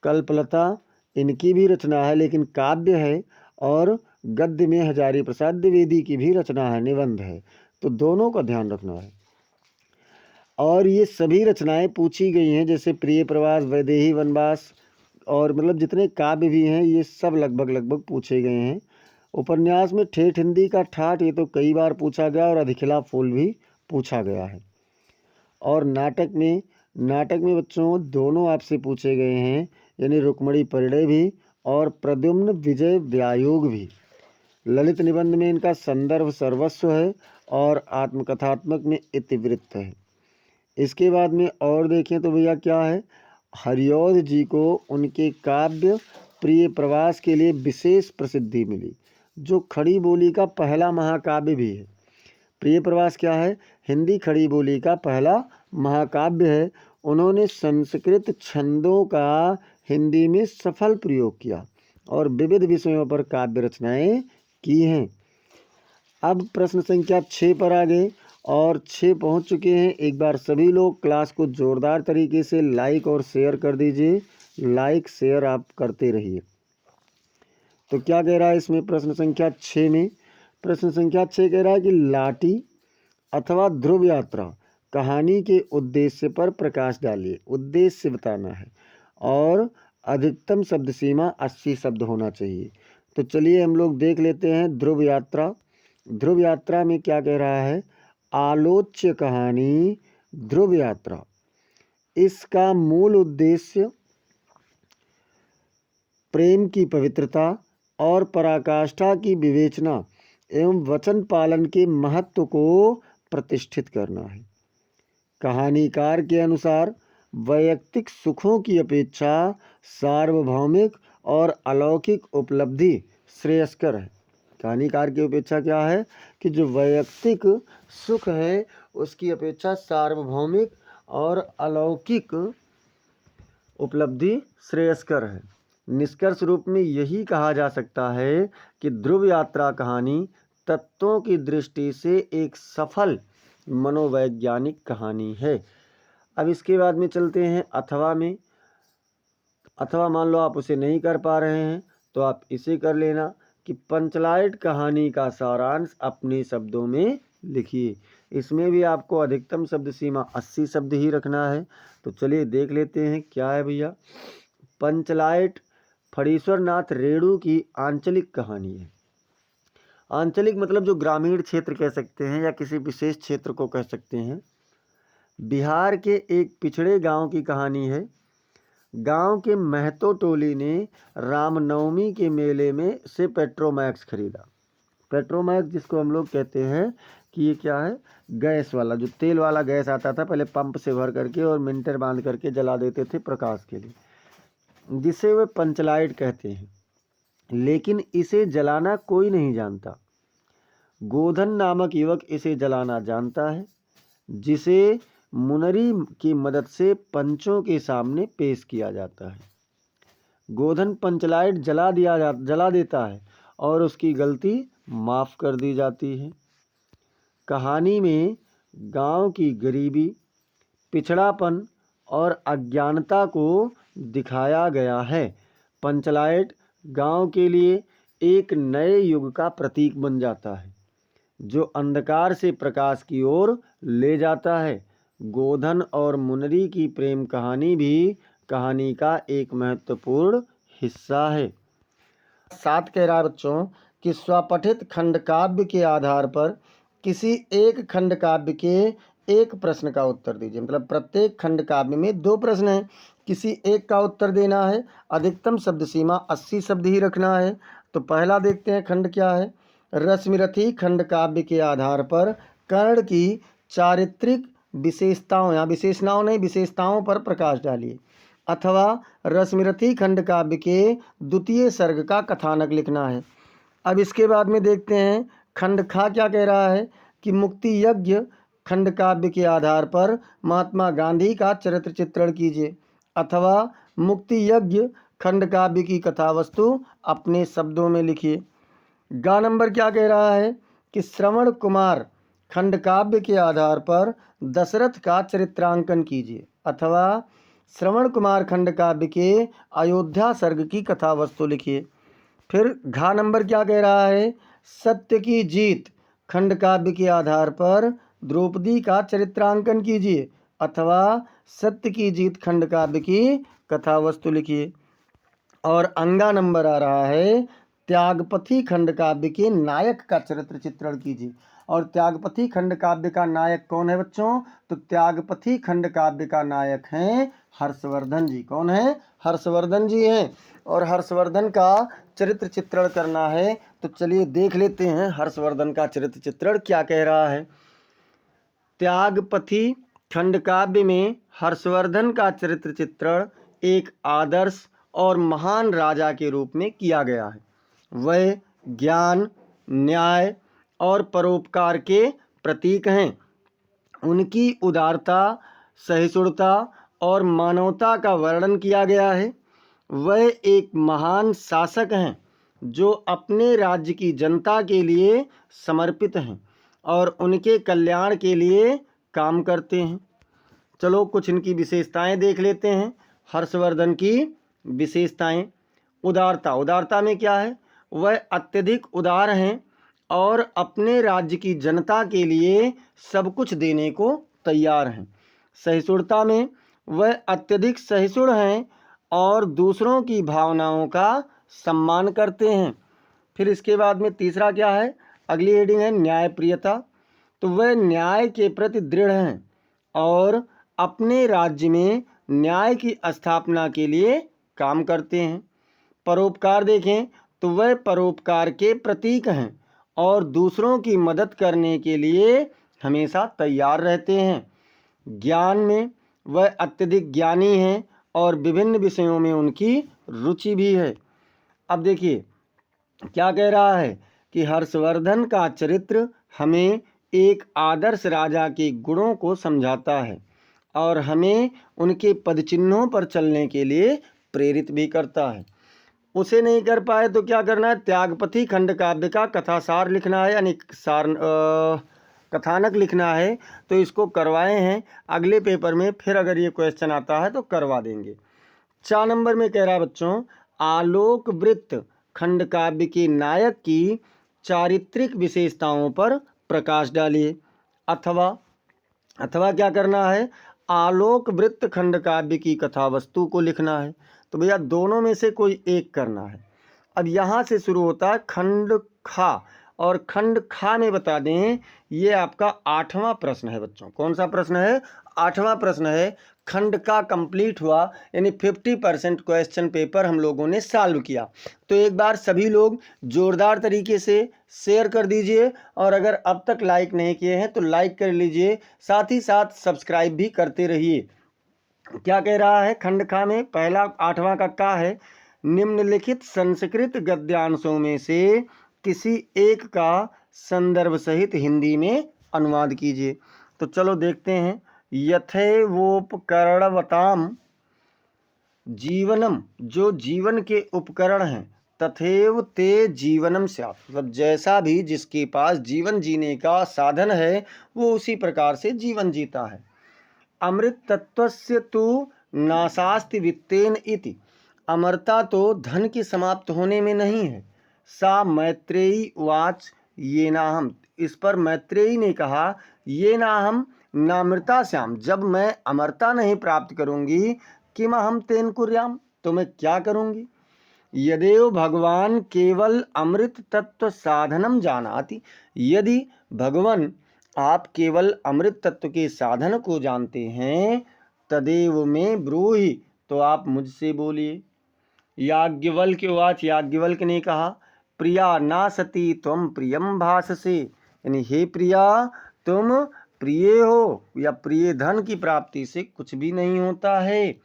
कल्पलता इनकी भी रचना है लेकिन काव्य है, और गद्य में हजारी प्रसाद द्विवेदी की भी रचना है, निबंध है, तो दोनों का ध्यान रखना है। और ये सभी रचनाएं पूछी गई हैं, जैसे प्रिय प्रवास, वैदेही वनवास और मतलब जितने काव्य भी हैं ये सब लगभग पूछे गए हैं। उपन्यास में ठेठ हिंदी का ठाठ, ये तो कई बार पूछा गया, और अधिखिला फूल भी पूछा गया है। और नाटक में बच्चों दोनों आपसे पूछे गए हैं, यानी रुक्मणी परिणय भी और प्रद्युम्न विजय व्यायोग भी। ललित निबंध में इनका संदर्भ सर्वस्व है और आत्मकथात्मक में इतिवृत्त है। इसके बाद में और देखें तो भैया क्या है, हरिऔध जी को उनके काव्य प्रिय प्रवास के लिए विशेष प्रसिद्धि मिली, जो खड़ी बोली का पहला महाकाव्य भी है। प्रिय प्रवास क्या है, हिंदी खड़ी बोली का पहला महाकाव्य है। उन्होंने संस्कृत छंदों का हिंदी में सफल प्रयोग किया और विविध विषयों पर काव्य रचनाएं की हैं। अब प्रश्न संख्या 6 पर आ गए और 6 पहुंच चुके हैं। एक बार सभी लोग क्लास को जोरदार तरीके से लाइक और शेयर कर दीजिए। लाइक शेयर आप करते रहिए। तो क्या कह रहा है इसमें प्रश्न संख्या 6 में, प्रश्न संख्या 6 कह रहा है कि लाटी अथवा ध्रुव यात्रा कहानी के उद्देश्य पर प्रकाश डालिए। उद्देश्य बताना है और अधिकतम शब्द सीमा 80 शब्द होना चाहिए। तो चलिए हम लोग देख लेते हैं ध्रुव यात्रा। ध्रुव यात्रा में क्या कह रहा है, आलोच्य कहानी ध्रुव यात्रा, इसका मूल उद्देश्य प्रेम की पवित्रता और पराकाष्ठा की विवेचना एवं वचन पालन के महत्व को प्रतिष्ठित करना है। कहानीकार के अनुसार वैयक्तिक सुखों की अपेक्षा सार्वभौमिक और अलौकिक उपलब्धि श्रेयस्कर है। कहानीकार की अपेक्षा क्या है कि जो वैयक्तिक सुख है उसकी अपेक्षा सार्वभौमिक और अलौकिक उपलब्धि श्रेयस्कर है। निष्कर्ष रूप में यही कहा जा सकता है कि ध्रुव यात्रा कहानी तत्वों की दृष्टि से एक सफल मनोवैज्ञानिक कहानी है। अब इसके बाद में चलते हैं अथवा में। अथवा मान लो आप उसे नहीं कर पा रहे हैं तो आप इसे कर लेना कि पंचलाइट कहानी का सारांश अपने शब्दों में लिखिए। इसमें भी आपको अधिकतम शब्द सीमा 80 शब्द ही रखना है। तो चलिए देख लेते हैं क्या है भैया। पंचलाइट फणीश्वर नाथ रेणु की आंचलिक कहानी है। आंचलिक मतलब जो ग्रामीण क्षेत्र कह सकते हैं या किसी विशेष क्षेत्र को कह सकते हैं। बिहार के एक पिछड़े गांव की कहानी है। गांव के महतो टोली ने रामनवमी के मेले में से पेट्रोमैक्स खरीदा। पेट्रोमैक्स जिसको हम लोग कहते हैं कि ये क्या है, गैस वाला, जो तेल वाला गैस आता था पहले पंप से भर करके और मिंटर बांध करके जला देते थे प्रकाश के लिए, जिसे वे पंचलाइट कहते हैं। लेकिन इसे जलाना कोई नहीं जानता। गोधन नामक युवक इसे जलाना जानता है, जिसे मुनरी की मदद से पंचों के सामने पेश किया जाता है। गोधन पंचलाइट जला देता है और उसकी गलती माफ़ कर दी जाती है। कहानी में गांव की गरीबी, पिछड़ापन और अज्ञानता को दिखाया गया है। पंचलाइट गांव के लिए एक नए युग का प्रतीक बन जाता है, जो अंधकार से प्रकाश की ओर ले जाता है। गोधन और मुनरी की प्रेम कहानी भी कहानी का एक महत्वपूर्ण हिस्सा है। 7 कह रहा है बच्चों कि स्वपठित खंडकाव्य के आधार पर किसी एक खंडकाव्य के एक प्रश्न का उत्तर दीजिए। मतलब प्रत्येक खंडकाव्य में 2 प्रश्न हैं, किसी एक का उत्तर देना है। अधिकतम शब्द सीमा 80 शब्द ही रखना है। तो पहला देखते हैं खंड क्या है। रश्मिरथी खंडकाव्य के आधार पर कर्ण की चारित्रिक विशेषताओं, या विशेषणाओं नहीं विशेषताओं पर प्रकाश डालिए। अथवा रश्मिरथी खंडकाव्य के द्वितीय सर्ग का कथानक लिखना है। अब इसके बाद में देखते हैं खंड खा क्या कह रहा है कि मुक्ति यज्ञ खंडकाव्य के आधार पर महात्मा गांधी का चरित्र चित्रण कीजिए। अथवा मुक्ति यज्ञ खंडकाव्य की कथा वस्तु अपने शब्दों में लिखिए। गा नंबर क्या कह रहा है कि श्रवण कुमार खंडकाव्य के आधार पर दशरथ का चरित्रांकन कीजिए। अथवा श्रवण कुमार खंडकाव्य के अयोध्या सर्ग की कथा वस्तु लिखिए। फिर घा नंबर क्या कह रहा है, सत्य की जीत खंडकाव्य के आधार पर द्रौपदी का चरित्रांकन कीजिए। अथवा सत्य की जीत खंडकाव्य की कथा वस्तु लिखिए। और अंगा नंबर आ रहा है, त्यागपथी खंडकाव्य के नायक का चरित्र चित्रण कीजिए। और त्यागपथी खंडकाव्य का नायक कौन है बच्चों, तो त्यागपथी खंडकाव्य का नायक हैं हर्षवर्धन जी। कौन है, हर्षवर्धन जी हैं। और हर्षवर्धन का चरित्र चित्रण करना है तो चलिए देख लेते हैं हर्षवर्धन का चरित्र चित्रण क्या कह रहा है। त्यागपथी खंडकाव्य में हर्षवर्धन का चरित्र चित्रण एक आदर्श और महान राजा के रूप में किया गया है। वह ज्ञान, न्याय और परोपकार के प्रतीक हैं। उनकी उदारता, सहिष्णुता और मानवता का वर्णन किया गया है। वह एक महान शासक हैं जो अपने राज्य की जनता के लिए समर्पित हैं और उनके कल्याण के लिए काम करते हैं। चलो कुछ इनकी विशेषताएं देख लेते हैं। हर्षवर्धन की विशेषताएं। उदारता, उदारता में क्या है, वह अत्यधिक उदार हैं और अपने राज्य की जनता के लिए सब कुछ देने को तैयार हैं। सहिष्णुता में वह अत्यधिक सहिष्णु हैं और दूसरों की भावनाओं का सम्मान करते हैं। फिर इसके बाद में तीसरा क्या है, अगली हेडिंग है न्यायप्रियता। तो वह न्याय के प्रति दृढ़ हैं और अपने राज्य में न्याय की स्थापना के लिए काम करते हैं। परोपकार देखें तो वह परोपकार के प्रतीक हैं और दूसरों की मदद करने के लिए हमेशा तैयार रहते हैं। ज्ञान में वह अत्यधिक ज्ञानी हैं और विभिन्न विषयों में उनकी रुचि भी है। अब देखिए क्या कह रहा है कि हर्षवर्धन का चरित्र हमें एक आदर्श राजा के गुणों को समझाता है और हमें उनके पदचिन्हों पर चलने के लिए प्रेरित भी करता है। उसे नहीं कर पाए तो क्या करना है, त्यागपति खंड काव्य का कथासार लिखना है, यानी कथानक लिखना है। तो इसको करवाए हैं, अगले पेपर में फिर अगर ये क्वेश्चन आता है तो करवा देंगे। 4 नंबर में कह रहा है बच्चों, आलोक वृत्त खंड काव्य के नायक की चारित्रिक विशेषताओं पर प्रकाश डालिए। अथवा क्या करना है, आलोक वृत्त खंड काव्य की कथा वस्तु को लिखना है। तो भैया दोनों में से कोई एक करना है। अब यहाँ से शुरू होता है खंड खा, और खंड खा में बता दें ये आपका 8वां प्रश्न है बच्चों। कौन सा प्रश्न है, 8वां प्रश्न है। खंड का कंप्लीट हुआ, यानी 50% क्वेश्चन पेपर हम लोगों ने सॉल्व किया। तो एक बार सभी लोग जोरदार तरीके से शेयर कर दीजिए, और अगर अब तक लाइक नहीं किए हैं तो लाइक कर लीजिए, साथ ही साथ सब्सक्राइब भी करते रहिए। क्या कह रहा है खंड खा में, पहला 8वां का का है, निम्नलिखित संस्कृत गद्यांशों में से किसी एक का संदर्भ सहित हिंदी में अनुवाद कीजिए। तो चलो देखते हैं। यथैवोपकरणवताम जीवनम, जो जीवन के उपकरण हैं, तथैव ते जीवनम स्यात्, मतलब जैसा भी जिसके पास जीवन जीने का साधन है वो उसी प्रकार से जीवन जीता है। अमृत तत्वस्य तु नाशास्ति वित्तेन इति, अमरता तो धन के समाप्त होने में नहीं है। सा मैत्रेयी उवाच ये नाहम, इस पर मैत्रेयी ने कहा ये नाहम नामृता श्याम, जब मैं अमरता नहीं प्राप्त करूंगी, किम अहम तेन कुर्याम, तो मैं क्या करूंगी। यदेव भगवान केवल अमृत तत्व साधनम जानाति, यदि भगवान आप केवल अमृत तत्व के साधन को जानते हैं, तदेव में ब्रूहि, तो आप मुझसे बोलिए। याज्ञवल्क्य उवाच, याज्ञवल्क्य ने कहा प्रिया ना सती त्वम प्रियम भाससे, यानी हे प्रिया तुम प्रिय हो, या प्रिय धन की प्राप्ति से कुछ भी नहीं होता है।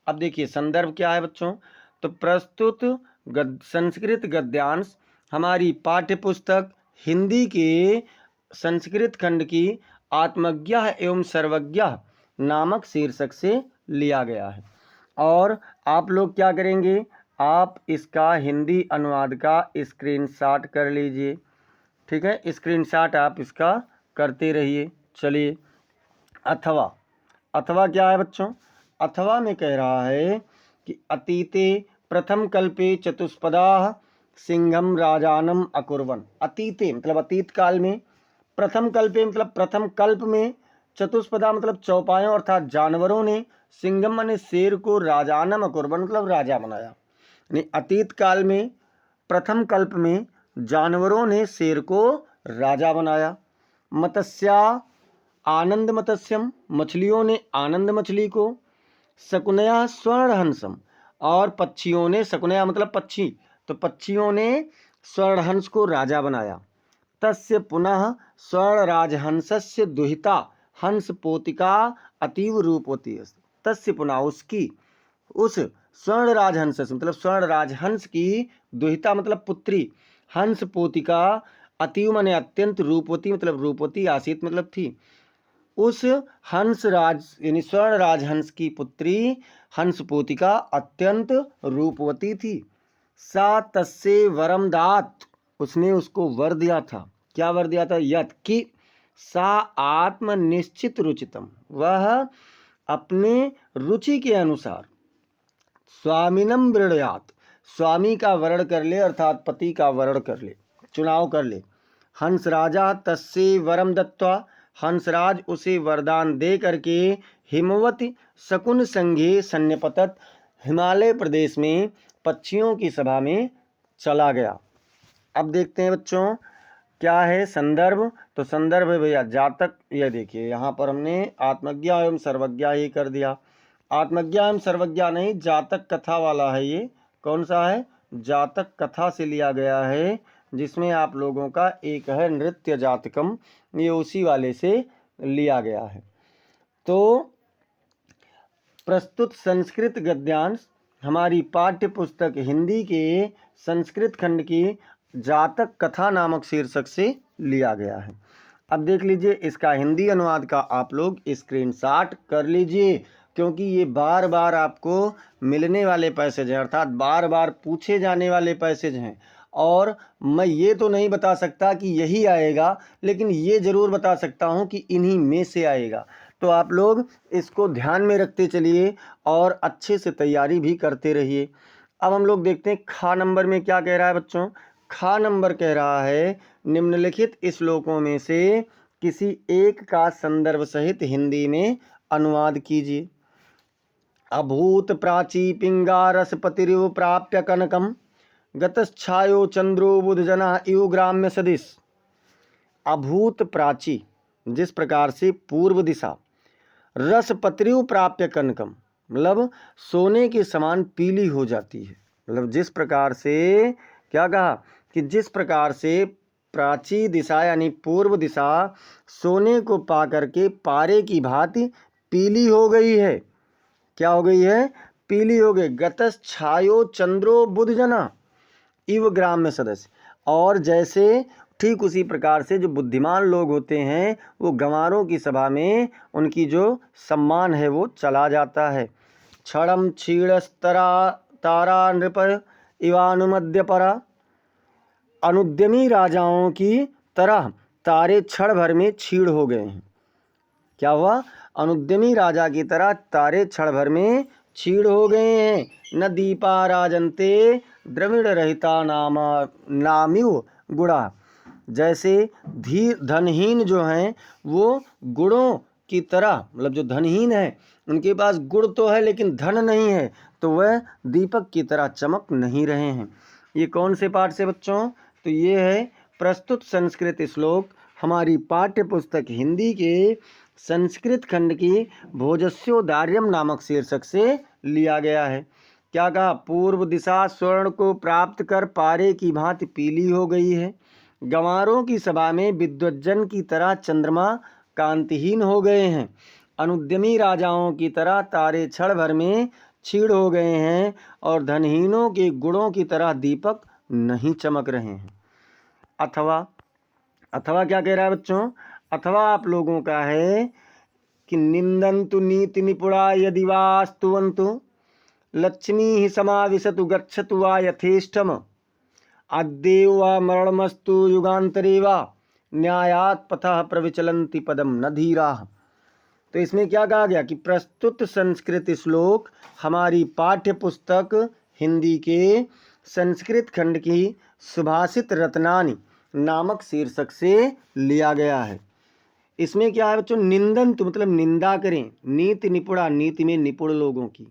अब देखिए संदर्भ क्या है बच्चों, तो प्रस्तुत संस्कृत गद्यांश हमारी पाठ्य पुस्तक हिंदी के संस्कृत खंड की आत्मज्ञा एवं सर्वज्ञ नामक शीर्षक से लिया गया है। और आप लोग क्या करेंगे, आप इसका हिंदी अनुवाद का स्क्रीनशॉट कर लीजिए। ठीक है, स्क्रीनशॉट आप इसका करते रहिए। चलिए, अथवा क्या है बच्चों, अथवा में कह रहा है कि अतीते प्रथम कल्पे चतुष्पदा सिंहम राजानम अकुर्वन। अतीते मतलब अतीत काल में, प्रथम कल्पे मतलब प्रथम कल्प में, चतुष्पदा मतलब चौपायों अर्थात जानवरों ने, सिंघम माने शेर को, राजानम अकुर्वन मतलब राजा बनाया। यानी अतीत काल में प्रथम कल्प में जानवरों ने शेर को राजा बनाया। मत्स्या आनंद मत्स्यम, मछलियों ने आनंद मछली को। शकुनया स्वर्णहंसम, और पक्षियों ने, शकुनया मतलब पक्षी, तो पक्षियों ने स्वर्णहंस को राजा बनाया। तस्य पुनः स्वर्ण राजहंसस्य दुहिता हंस पोतिका अतीव रूपवती है। तस्य पुनः उसकी, उस स्वर्ण राजहंस मतलब स्वर्ण राजहंस की, दुहिता मतलब पुत्री, हंस पोतिका अतीव माने अत्यंत, रूपवती मतलब रूपवती, आसित मतलब थी। उस हंस राज यानी स्वर्ण राजहंस की पुत्री हंस पोतिका अत्यंत रूपवती थी। सा तस्से वरम दात, उसने उसको वर दिया था। क्या वर दिया था, यत कि सा आत्मनिश्चित रुचितम, वह अपने रुचि के अनुसार स्वामिनम वृणयात, स्वामी का वर्ण कर ले, अर्थात पति का वर्ण कर ले, चुनाव कर ले। हंस राजा तस्से वरम दत्वा, हंसराज उसे वरदान दे करके हिमवती शकुन संघे सन्निपतत, हिमालय प्रदेश में पक्षियों की सभा में चला गया। अब देखते हैं बच्चों क्या है संदर्भ, तो संदर्भ है भैया जातक। यह देखिए यहाँ पर हमने आत्मज्ञा एवं सर्वज्ञा ही कर दिया। आत्मज्ञा एवं सर्वज्ञा नहीं, जातक कथा वाला है ये। कौन सा है, जातक कथा से लिया गया है, जिसमें आप लोगों का एक है नृत्य जातकम, ये उसी वाले से लिया गया है। तो प्रस्तुत संस्कृत गद्यांश हमारी पाठ्य पुस्तक हिंदी के संस्कृत खंड की जातक कथा नामक शीर्षक से लिया गया है। अब देख लीजिए इसका हिंदी अनुवाद का आप लोग स्क्रीनशॉट कर लीजिए, क्योंकि ये बार बार आपको मिलने वाले पैसेज हैं, अर्थात बार बार पूछे जाने वाले पैसेज हैं। और मैं ये तो नहीं बता सकता कि यही आएगा, लेकिन ये ज़रूर बता सकता हूँ कि इन्हीं में से आएगा। तो आप लोग इसको ध्यान में रखते चलिए और अच्छे से तैयारी भी करते रहिए। अब हम लोग देखते हैं खा नंबर में क्या कह रहा है बच्चों। खा नंबर कह रहा है निम्नलिखित श्लोकों में से किसी एक का संदर्भ सहित हिंदी में अनुवाद कीजिए। अभूत प्राची पिंगारसपतिरिव प्राप्य कनकम गतच्छायो चंद्रो बुधजना इव ग्राम्य सदिश। अभूत प्राची, जिस प्रकार से पूर्व दिशा, रसपत्रिव प्राप्य कनकम, मतलब सोने के समान पीली हो जाती है। मतलब जिस प्रकार से क्या कहा कि जिस प्रकार से प्राची दिशा यानी पूर्व दिशा सोने को पा करके पारे की भांति पीली हो गई है। क्या हो गई है? पीली हो गई। गतस छायो चंद्रो बुध जना इव ग्राम्य सदस्य। और जैसे ठीक उसी प्रकार से जो बुद्धिमान लोग होते हैं वो गंवारों की सभा में उनकी जो सम्मान है वो चला जाता है। क्षणम क्षीणस्तरा तारा नृप इवानुमद्य परा। अनुद्यमी राजाओं की तरह तारे क्षण भर में क्षीण हो गए हैं। क्या हुआ? अनुद्यमी राजा की तरह तारे क्षण भर में क्षीण हो गए हैं। न दीपा राजन्ते द्रविड़ रहिता नामिव गुणा। जैसे धनहीन जो हैं वो गुणों की तरह, मतलब जो धनहीन है उनके पास गुण तो है लेकिन धन नहीं है, तो वह दीपक की तरह चमक नहीं रहे हैं। ये कौन से पाठ से बच्चों? तो ये है प्रस्तुत संस्कृत श्लोक हमारी पाठ्य पुस्तक हिंदी के संस्कृत खंड की भोजस्योदार्यम नामक शीर्षक से लिया गया है। क्या कहा? पूर्व दिशा स्वर्ण को प्राप्त कर पारे की भांति पीली हो गई है। गंवारों की सभा में विद्वज्जन की तरह चंद्रमा कांतिहीन हो गए हैं। अनुद्यमी राजाओं की तरह तारे क्षण भर में क्षीण हो गए हैं और धनहीनों के गुणों की तरह दीपक नहीं चमक रहे हैं। अथवा क्या कह रहा है बच्चों? अथवा आप लोगों का है कि निंदन्तु नीति निपुणा यदि वास्तुवन्तु लक्ष्मी ही समाविशतु गच्छतु वा यथेष्टम अद्येव वा मरणमस्तु युगांतरे वा न्यायात् पथः प्रविचलन्ति पदम न धीराः। तो इसमें क्या कहा गया कि प्रस्तुत संस्कृत श्लोक हमारी पाठ्य पुस्तक हिंदी के संस्कृत खंड की सुभाषित रत्नानि नामक शीर्षक से लिया गया है। इसमें क्या है बच्चों? निंदन तो मतलब निंदा करें, नीति निपुणा नीति में निपुण लोगों की,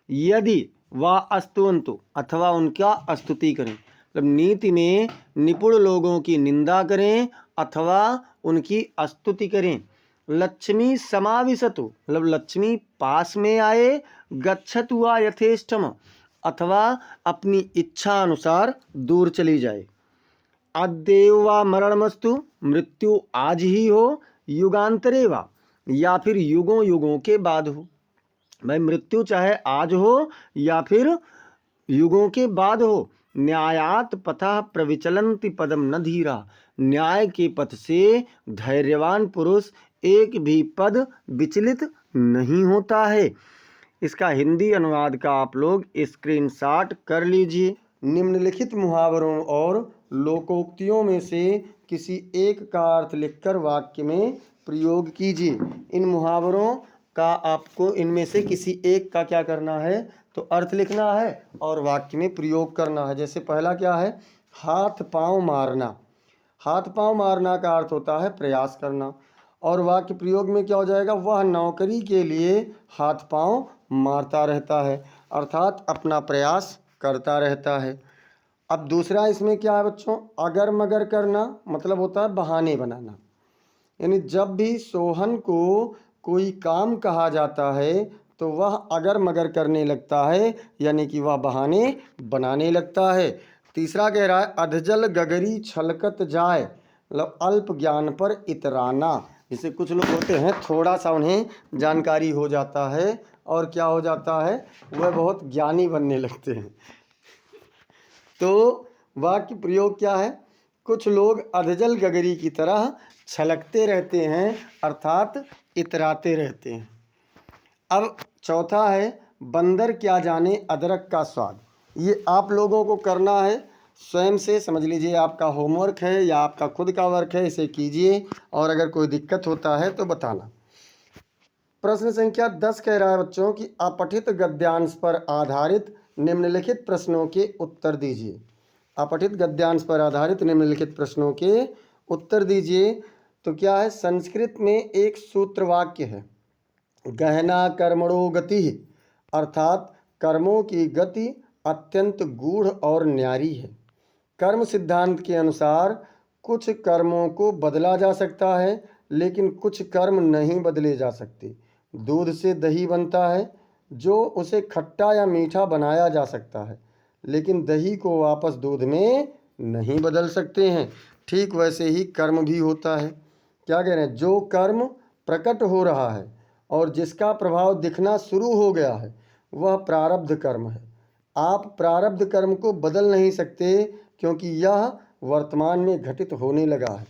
यदि वा अस्तुवन्तु अथवा उनका स्तुति करें, मतलब नीति में निपुण लोगों की निंदा करें अथवा उनकी स्तुति करें। लक्ष्मी समाविशतु मतलब लक्ष्मी पास में आए, गच्छतु वा यथेष्टम अथवा अपनी इच्छा अनुसार दूर चली जाए। अद्येव वा मरणमस्तु मृत्यु आज ही हो, युगांतरे वा या फिर युगों युगों के बाद हो। भाई मृत्यु चाहे आज हो या फिर युगों के बाद हो। न्यायात पथः प्रविचलन्ति पदम न धीरा। न्याय के पथ से धैर्यवान पुरुष एक भी पद विचलित नहीं होता है। इसका हिंदी अनुवाद का आप लोग स्क्रीनशॉट कर लीजिए। निम्नलिखित मुहावरों और लोकोक्तियों में से किसी एक का अर्थ लिखकर वाक्य में प्रयोग कीजिए। इन मुहावरों का आपको इनमें से किसी एक का क्या करना है? तो अर्थ लिखना है और वाक्य में प्रयोग करना है। जैसे पहला क्या है? हाथ पांव मारना। हाथ पांव मारना का अर्थ होता है प्रयास करना, और वाक्य प्रयोग में क्या हो जाएगा? वह नौकरी के लिए हाथ पांव मारता रहता है, अर्थात अपना प्रयास करता रहता है। अब दूसरा इसमें क्या है बच्चों? अगर मगर करना मतलब होता है बहाने बनाना। यानी जब भी सोहन को कोई काम कहा जाता है तो वह अगर मगर करने लगता है, यानी कि वह बहाने बनाने लगता है। तीसरा कह रहा है अधजल गगरी छलकत जाए, मतलब अल्प ज्ञान पर इतराना। जैसे कुछ लोग होते हैं थोड़ा सा उन्हें जानकारी हो जाता है और क्या हो जाता है? वह बहुत ज्ञानी बनने लगते हैं। तो वाक्य प्रयोग क्या है? कुछ लोग अधजल गगरी की तरह छलकते रहते हैं, अर्थात इतराते रहते हैं। अब चौथा है बंदर क्या जाने अदरक का स्वाद। ये आप लोगों को करना है स्वयं से, समझ लीजिए आपका होमवर्क है या आपका खुद का वर्क है, इसे कीजिए और अगर कोई दिक्कत होता है तो बताना। प्रश्न संख्या 10 कह रहा है बच्चों कि अपठित गद्यांश पर आधारित निम्नलिखित प्रश्नों के उत्तर दीजिए। अपठित गद्यांश पर आधारित निम्नलिखित प्रश्नों के उत्तर दीजिए। तो क्या है, संस्कृत में एक सूत्र वाक्य है, गहना कर्मणो गति, अर्थात कर्मों की गति अत्यंत गूढ़ और न्यारी है। कर्म सिद्धांत के अनुसार कुछ कर्मों को बदला जा सकता है लेकिन कुछ कर्म नहीं बदले जा सकते। दूध से दही बनता है, जो उसे खट्टा या मीठा बनाया जा सकता है, लेकिन दही को वापस दूध में नहीं बदल सकते हैं। ठीक वैसे ही कर्म भी होता है। क्या कह रहे हैं, जो कर्म प्रकट हो रहा है और जिसका प्रभाव दिखना शुरू हो गया है वह प्रारब्ध कर्म है। आप प्रारब्ध कर्म को बदल नहीं सकते क्योंकि यह वर्तमान में घटित होने लगा है।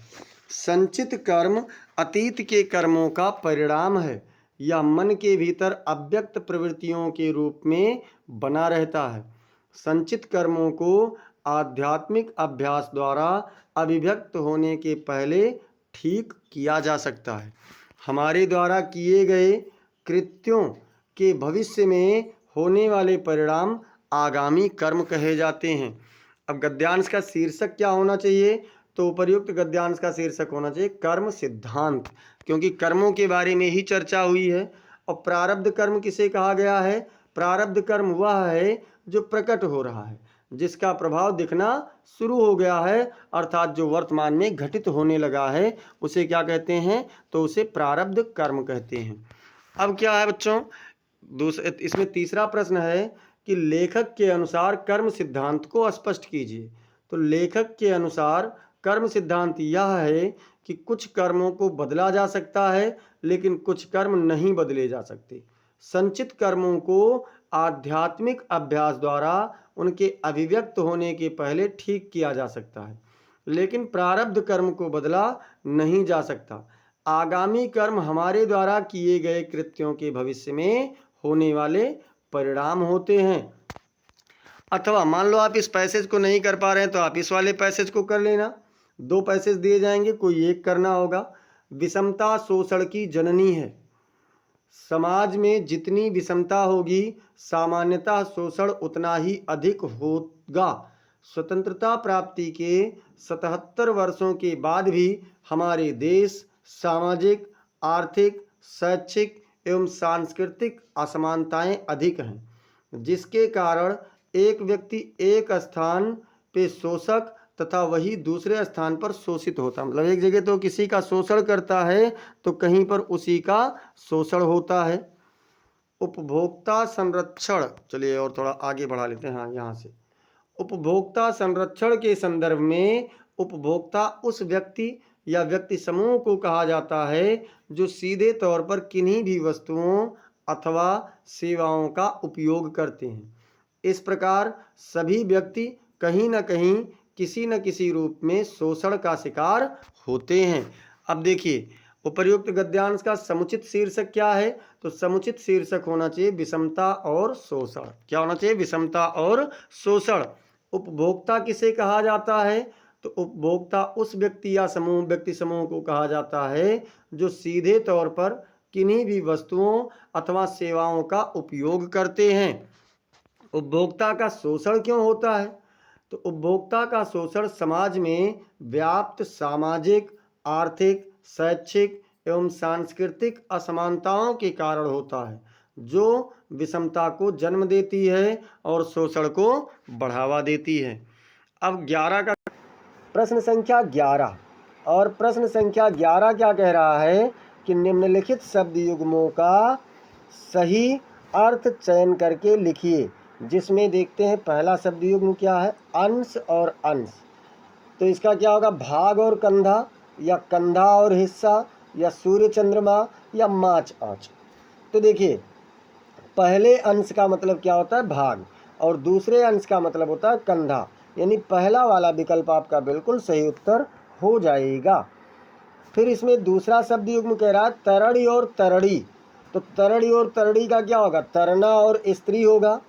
संचित कर्म अतीत के कर्मों का परिणाम है। यह मन के भीतर अव्यक्त प्रवृत्तियों के रूप में बना रहता है। संचित कर्मों को आध्यात्मिक अभ्यास द्वारा अभिव्यक्त होने के पहले ठीक किया जा सकता है। हमारे द्वारा किए गए कृत्यों के भविष्य में होने वाले परिणाम आगामी कर्म कहे जाते हैं। अब गद्यांश का शीर्षक क्या होना चाहिए, तो उपर्युक्त गद्यांश का शीर्षक होना चाहिए कर्म सिद्धांत, क्योंकि कर्मों के बारे में ही चर्चा हुई है। और प्रारब्ध कर्म किसे कहा गया है, प्रारब्ध कर्म वह है जो प्रकट हो रहा है, जिसका प्रभाव दिखना शुरू हो गया है, अर्थात जो वर्तमान में घटित होने लगा है, उसे क्या कहते हैं, तो उसे प्रारब्ध कर्म कहते हैं। अब क्या है बच्चों, इसमें तीसरा प्रश्न है कि लेखक के अनुसार कर्म सिद्धांत को स्पष्ट कीजिए। तो लेखक के अनुसार कर्म सिद्धांत यह है कि कुछ कर्मों को बदला जा सकता है लेकिन कुछ कर्म नहीं बदले जा सकते। संचित कर्मों को आध्यात्मिक अभ्यास द्वारा उनके अभिव्यक्त होने के पहले ठीक किया जा सकता है, लेकिन प्रारब्ध कर्म को बदला नहीं जा सकता। आगामी कर्म हमारे द्वारा किए गए कृत्यों के भविष्य में होने वाले परिणाम होते हैं। अथवा मान लो आप इस पैसेज को नहीं कर पा रहे हैं तो आप इस वाले पैसेज को कर लेना। 2 पैसेज दिए जाएंगे, कोई एक करना होगा। विषमता शोषण की जननी है। समाज में जितनी विषमता होगी सामान्यतः शोषण उतना ही अधिक होगा। स्वतंत्रता प्राप्ति के 77 वर्षों के बाद भी हमारे देश सामाजिक, आर्थिक, शैक्षिक एवं सांस्कृतिक असमानताएं अधिक हैं, जिसके कारण एक व्यक्ति एक स्थान पे शोषक तथा वही दूसरे स्थान पर शोषित होता, मतलब एक जगह तो किसी का शोषण करता है तो कहीं पर उसी का शोषण होता है। उपभोक्ता संरक्षण, चलिए और थोड़ा आगे बढ़ा लेते हैं। हाँ, यहाँ से उपभोक्ता संरक्षण के संदर्भ में उपभोक्ता उस व्यक्ति या व्यक्ति समूह को कहा जाता है जो सीधे तौर पर किन्हीं भी वस्तुओं अथवा सेवाओं का उपयोग करते हैं। इस प्रकार सभी व्यक्ति कहीं न कहीं किसी न किसी रूप में शोषण का शिकार होते हैं। अब देखिए उपर्युक्त गद्यांश का समुचित शीर्षक क्या है, तो समुचित शीर्षक होना चाहिए विषमता और शोषण। क्या होना चाहिए, विषमता और शोषण। उपभोक्ता किसे कहा जाता है, तो उपभोक्ता उस व्यक्ति या व्यक्ति समूह को कहा जाता है जो सीधे तौर पर किन्हीं भी वस्तुओं अथवा सेवाओं का उपयोग करते हैं। उपभोक्ता का शोषण क्यों होता है, तो उपभोक्ता का शोषण समाज में व्याप्त सामाजिक, आर्थिक, शैक्षिक एवं सांस्कृतिक असमानताओं के कारण होता है, जो विषमता को जन्म देती है और शोषण को बढ़ावा देती है। अब 11 का प्रश्न संख्या 11, और प्रश्न संख्या 11 क्या कह रहा है कि निम्नलिखित शब्द युग्मों का सही अर्थ चयन करके लिखिए। जिसमें देखते हैं पहला शब्द युग्म क्या है, अंश और अंश। तो इसका क्या होगा, भाग और कंधा, या कंधा और हिस्सा, या सूर्य चंद्रमा, या माच आँच। तो देखिए पहले अंश का मतलब क्या होता है, भाग, और दूसरे अंश का मतलब होता है कंधा, यानी पहला वाला विकल्प आपका बिल्कुल सही उत्तर हो जाएगा। फिर इसमें दूसरा शब्द युग्म कह रहा है तरड़ी और तरड़ी। तो तरड़ी और तरड़ी का क्या होगा? तरना और स्त्री होगा,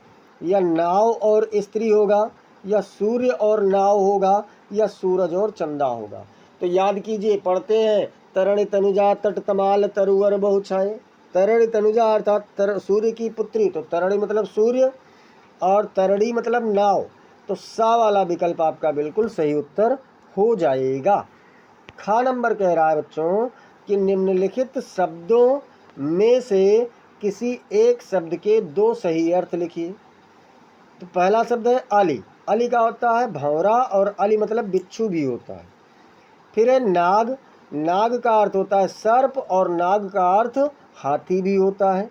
या नाव और स्त्री होगा, या सूर्य और नाव होगा, या सूरज और चंदा होगा। तो याद कीजिए, पढ़ते हैं तरणि तनुजा तट तमाल तरुवर बहु छाए। तरणि तनुजा अर्थात सूर्य की पुत्री, तो तरणि मतलब सूर्य और तरड़ी मतलब नाव। तो सा वाला विकल्प आपका बिल्कुल सही उत्तर हो जाएगा। खा नंबर कह रहा है बच्चों कि निम्नलिखित शब्दों में से किसी एक शब्द के दो सही अर्थ लिखिए। तो पहला शब्द है अली। अली का होता है भंवरा, और अली मतलब बिच्छू भी होता है। फिर है नाग। नाग का अर्थ होता है सर्प, और नाग का अर्थ हाथी भी होता है।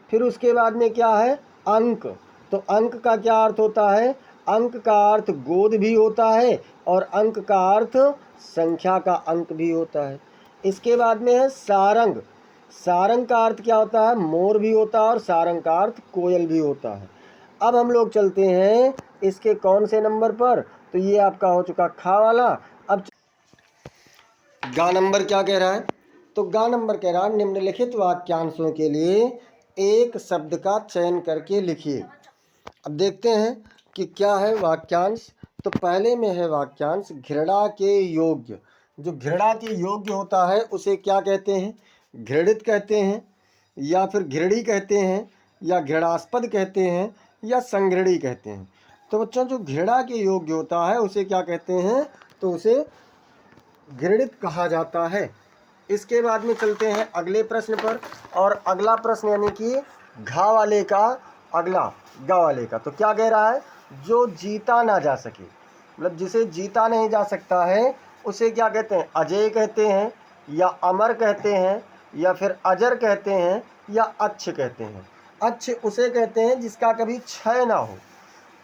फिर उसके बाद में क्या है? अंक। तो अंक का क्या अर्थ होता है? अंक का अर्थ गोद भी होता है, और अंक का अर्थ संख्या का अंक भी होता है। इसके बाद में है सारंग। सारंग का अर्थ क्या होता है? मोर भी होता है, और सारंग का अर्थ कोयल भी होता है। अब हम लोग चलते हैं इसके कौन से नंबर पर? तो ये आपका हो चुका खा वाला। अब गा नंबर क्या कह रहा है? तो गा नंबर कह रहा है निम्नलिखित वाक्यांशों के लिए एक शब्द का चयन करके लिखिए। अब देखते हैं कि क्या है वाक्यांश। तो पहले में है वाक्यांश घृणा के योग्य। जो घृणा के योग्य होता है उसे क्या कहते हैं? घृणित कहते हैं, या फिर घृणी कहते हैं, या घृणास्पद कहते हैं, या संघृणी कहते हैं। तो बच्चों जो घृणा के योग्य होता है उसे क्या कहते हैं? तो उसे घृणित कहा जाता है। इसके बाद में चलते हैं अगले प्रश्न पर, और अगला प्रश्न यानी कि घा वाले का अगला गा वाले का। तो क्या कह रहा है? जो जीता ना जा सके, मतलब जिसे जीता नहीं जा सकता है उसे क्या कहते हैं? अजय कहते हैं, या अमर कहते हैं, या फिर अजर कहते हैं, या अच्छ कहते हैं। अच्छ उसे कहते हैं जिसका कभी क्षय ना हो,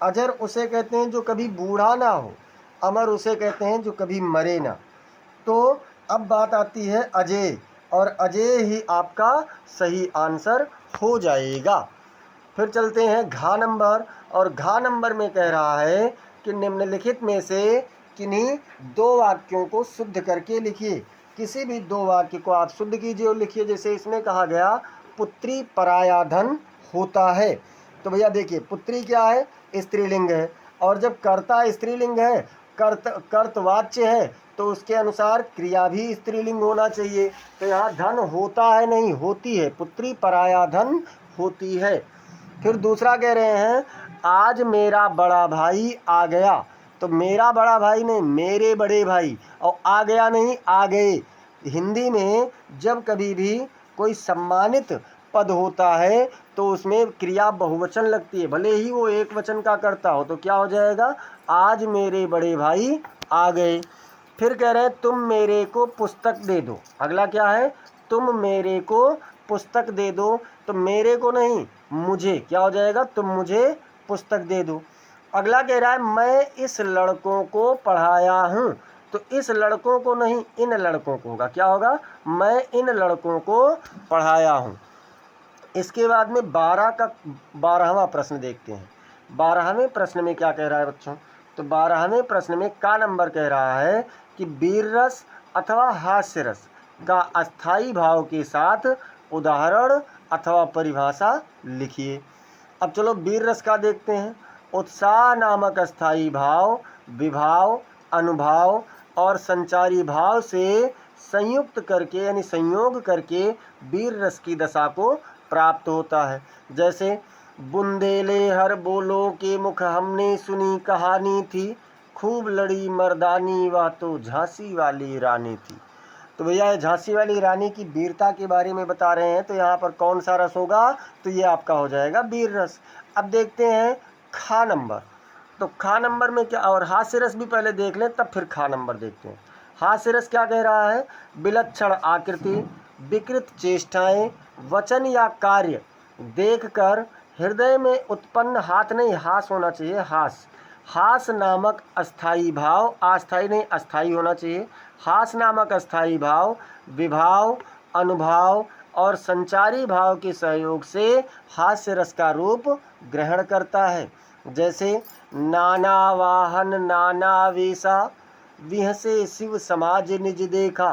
अजर उसे कहते हैं जो कभी बूढ़ा ना हो, अमर उसे कहते हैं जो कभी मरे ना। तो अब बात आती है अजय, और अजय ही आपका सही आंसर हो जाएगा। फिर चलते हैं घा नंबर, और घा नंबर में कह रहा है कि निम्नलिखित में से किन्हीं दो वाक्यों को शुद्ध करके लिखिए। किसी भी दो वाक्य को आप शुद्ध कीजिए और लिखिए। जैसे इसमें कहा गया पुत्री पराया धन होता है। तो भैया देखिए, पुत्री क्या है? स्त्रीलिंग है, और जब कर्ता स्त्रीलिंग है, कर्तवाच्य है, तो उसके अनुसार क्रिया भी स्त्रीलिंग होना चाहिए। तो यहाँ धन होता है नहीं, होती है। पुत्री पराया धन होती है। फिर दूसरा कह रहे हैं आज मेरा बड़ा भाई आ गया। तो मेरा बड़ा भाई नहीं, मेरे बड़े भाई, और आ गया नहीं, आ गए। हिंदी में जब कभी भी कोई सम्मानित पद होता है तो उसमें क्रिया बहुवचन लगती है, भले ही वो एक वचन का करता हो। तो क्या हो जाएगा? आज मेरे बड़े भाई आ गए। फिर कह रहे हैं तुम मेरे को पुस्तक दे दो। अगला क्या है? तुम मेरे को पुस्तक दे दो। तो मेरे को नहीं, मुझे। क्या हो जाएगा? तुम मुझे पुस्तक दे दो। अगला कह रहा है मैं इस लड़कों को पढ़ाया हूँ। तो इस लड़कों को नहीं, इन लड़कों को होगा। क्या होगा? मैं इन लड़कों को पढ़ाया हूँ। इसके बाद में 12वां प्रश्न देखते हैं। 12वें प्रश्न में क्या कह रहा है बच्चों? तो 12वें प्रश्न में का नंबर कह रहा है कि वीर रस अथवा हास्य रस का अस्थाई भाव के साथ उदाहरण अथवा परिभाषा लिखिए। अब चलो वीर रस का देखते हैं। उत्साह नामक अस्थाई भाव विभाव, अनुभाव और संचारी भाव से संयुक्त करके यानी संयोग करके वीर रस की दशा को प्राप्त होता है। जैसे बुंदेले हर बोलो के मुख हमने सुनी कहानी थी, खूब लड़ी मर्दानी वह तो झांसी वाली रानी थी। तो भैया झांसी वाली रानी की वीरता के बारे में बता रहे हैं। तो यहाँ पर कौन सा रस होगा? तो ये आपका हो जाएगा वीर रस। अब देखते हैं खा नंबर। तो खा नंबर में क्या, और हास्य रस भी पहले देख लें तब फिर खा नंबर देखते हैं। हास्य रस क्या कह रहा है? विलक्षण आकृति, विकृत चेष्टाएं, वचन या कार्य देखकर हृदय में उत्पन्न, हाथ नहीं हास होना चाहिए, हास, हास नामक अस्थाई भाव, अस्थाई नहीं अस्थाई होना चाहिए। हास नामक अस्थाई भाव विभाव, अनुभाव और संचारी भाव के सहयोग से हास्य रस का रूप ग्रहण करता है। जैसे नाना वाहन नाना वेशा, विहसे शिव समाज निज देखा,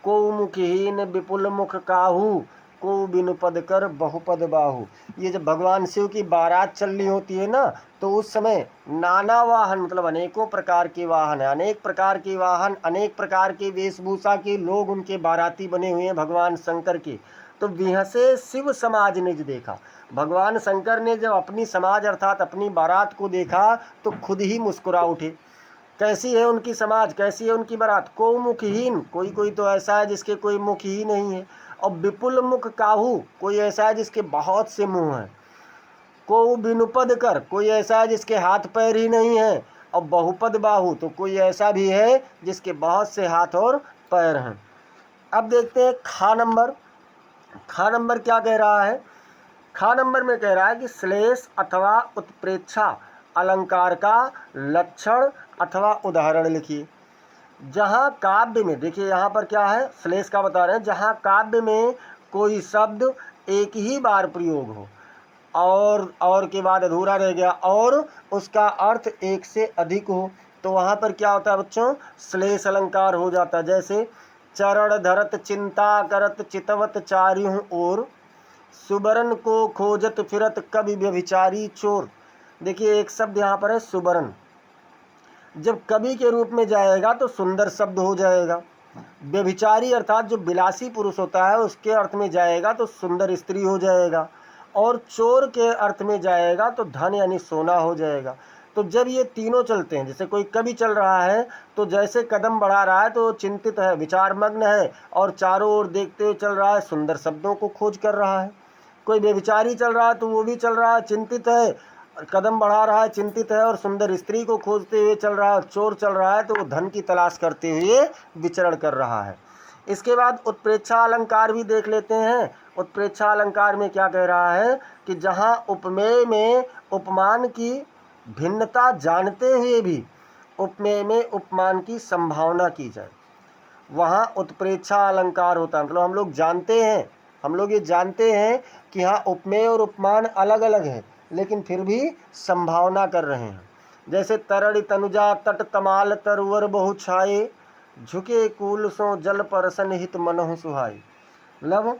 को मुखहीन विपुल मुख काहू, को बिनु पद कर बहुपद बाहु। ये जब भगवान शिव की बारात चल रही होती है ना, तो उस समय नाना वाहन, मतलब अनेकों प्रकार के वाहन है, अनेक प्रकार के वाहन, अनेक प्रकार के वेशभूषा के लोग उनके बाराती बने हुए हैं भगवान शंकर के। तो विहसे शिव समाज निज देखा। भगवान शंकर ने जब अपनी समाज अर्थात अपनी बारात को देखा तो खुद ही मुस्कुरा उठे। कैसी है उनकी समाज, कैसी है उनकी बारात? को मुखहीन, कोई कोई तो ऐसा है जिसके कोई मुख ही नहीं है। और विपुल मुख काहू, कोई ऐसा है जिसके बहुत से मुंह हैं। को बिनुपद कर, कोई ऐसा है जिसके हाथ पैर ही नहीं है। और बहुपद बाहु, तो कोई ऐसा भी है जिसके बहुत से हाथ और पैर हैं। अब देखते हैं खा नंबर। खा नंबर क्या कह रहा है? खा नंबर में कह रहा है कि श्लेष अथवा उत्प्रेक्षा अलंकार का लक्षण अथवा उदाहरण लिखिए। जहाँ काव्य में, देखिए यहाँ पर क्या है, श्लेष का बता रहे हैं, जहाँ काव्य में कोई शब्द एक ही बार प्रयोग हो और के बाद अधूरा रह गया और उसका अर्थ एक से अधिक हो, तो वहाँ पर क्या होता है बच्चों? श्लेष अलंकार हो जाता है। जैसे चरण धरत चिंता करत चितवत चारिहु ओर, सुबरन को खोजत फिरत कवि व्यभिचारी चोर। देखिए एक शब्द यहाँ पर है सुबरन, जब कवि के रूप में जाएगा तो सुंदर शब्द हो जाएगा। व्यभिचारी अर्थात जो विलासी पुरुष होता है उसके अर्थ में जाएगा तो सुंदर स्त्री हो जाएगा। और चोर के अर्थ में जाएगा तो धन यानी सोना हो जाएगा। तो जब ये तीनों चलते हैं, जैसे कोई कवि चल रहा है तो जैसे कदम बढ़ा रहा है तो चिंतित है, विचारमग्न है और चारों ओर देखते हुए चल रहा है, सुंदर शब्दों को खोज कर रहा है। कोई व्यभिचारी चल रहा है तो वो भी चल रहा है, चिंतित है, कदम बढ़ा रहा है, चिंतित है और सुंदर स्त्री को खोजते हुए चल रहा है। चोर चल रहा है तो वो धन की तलाश करते हुए विचरण कर रहा है। इसके बाद उत्प्रेक्षा अलंकार भी देख लेते हैं। उत्प्रेक्षा अलंकार में क्या कह रहा है कि जहाँ उपमेय में उपमान की भिन्नता जानते हुए भी उपमेय में उपमान की संभावना की जाए, वहाँ उत्प्रेक्षा अलंकार होता है। मतलब हम लोग जानते हैं, हम लोग ये जानते हैं कि हाँ उपमेय और उपमान अलग अलग है, लेकिन फिर भी संभावना कर रहे हैं। जैसे तरड़ि तनुजा तट तमाल तरवर बहु छाए, झुके कूल सो जल परसन हित मनहु सुहाई। मतलब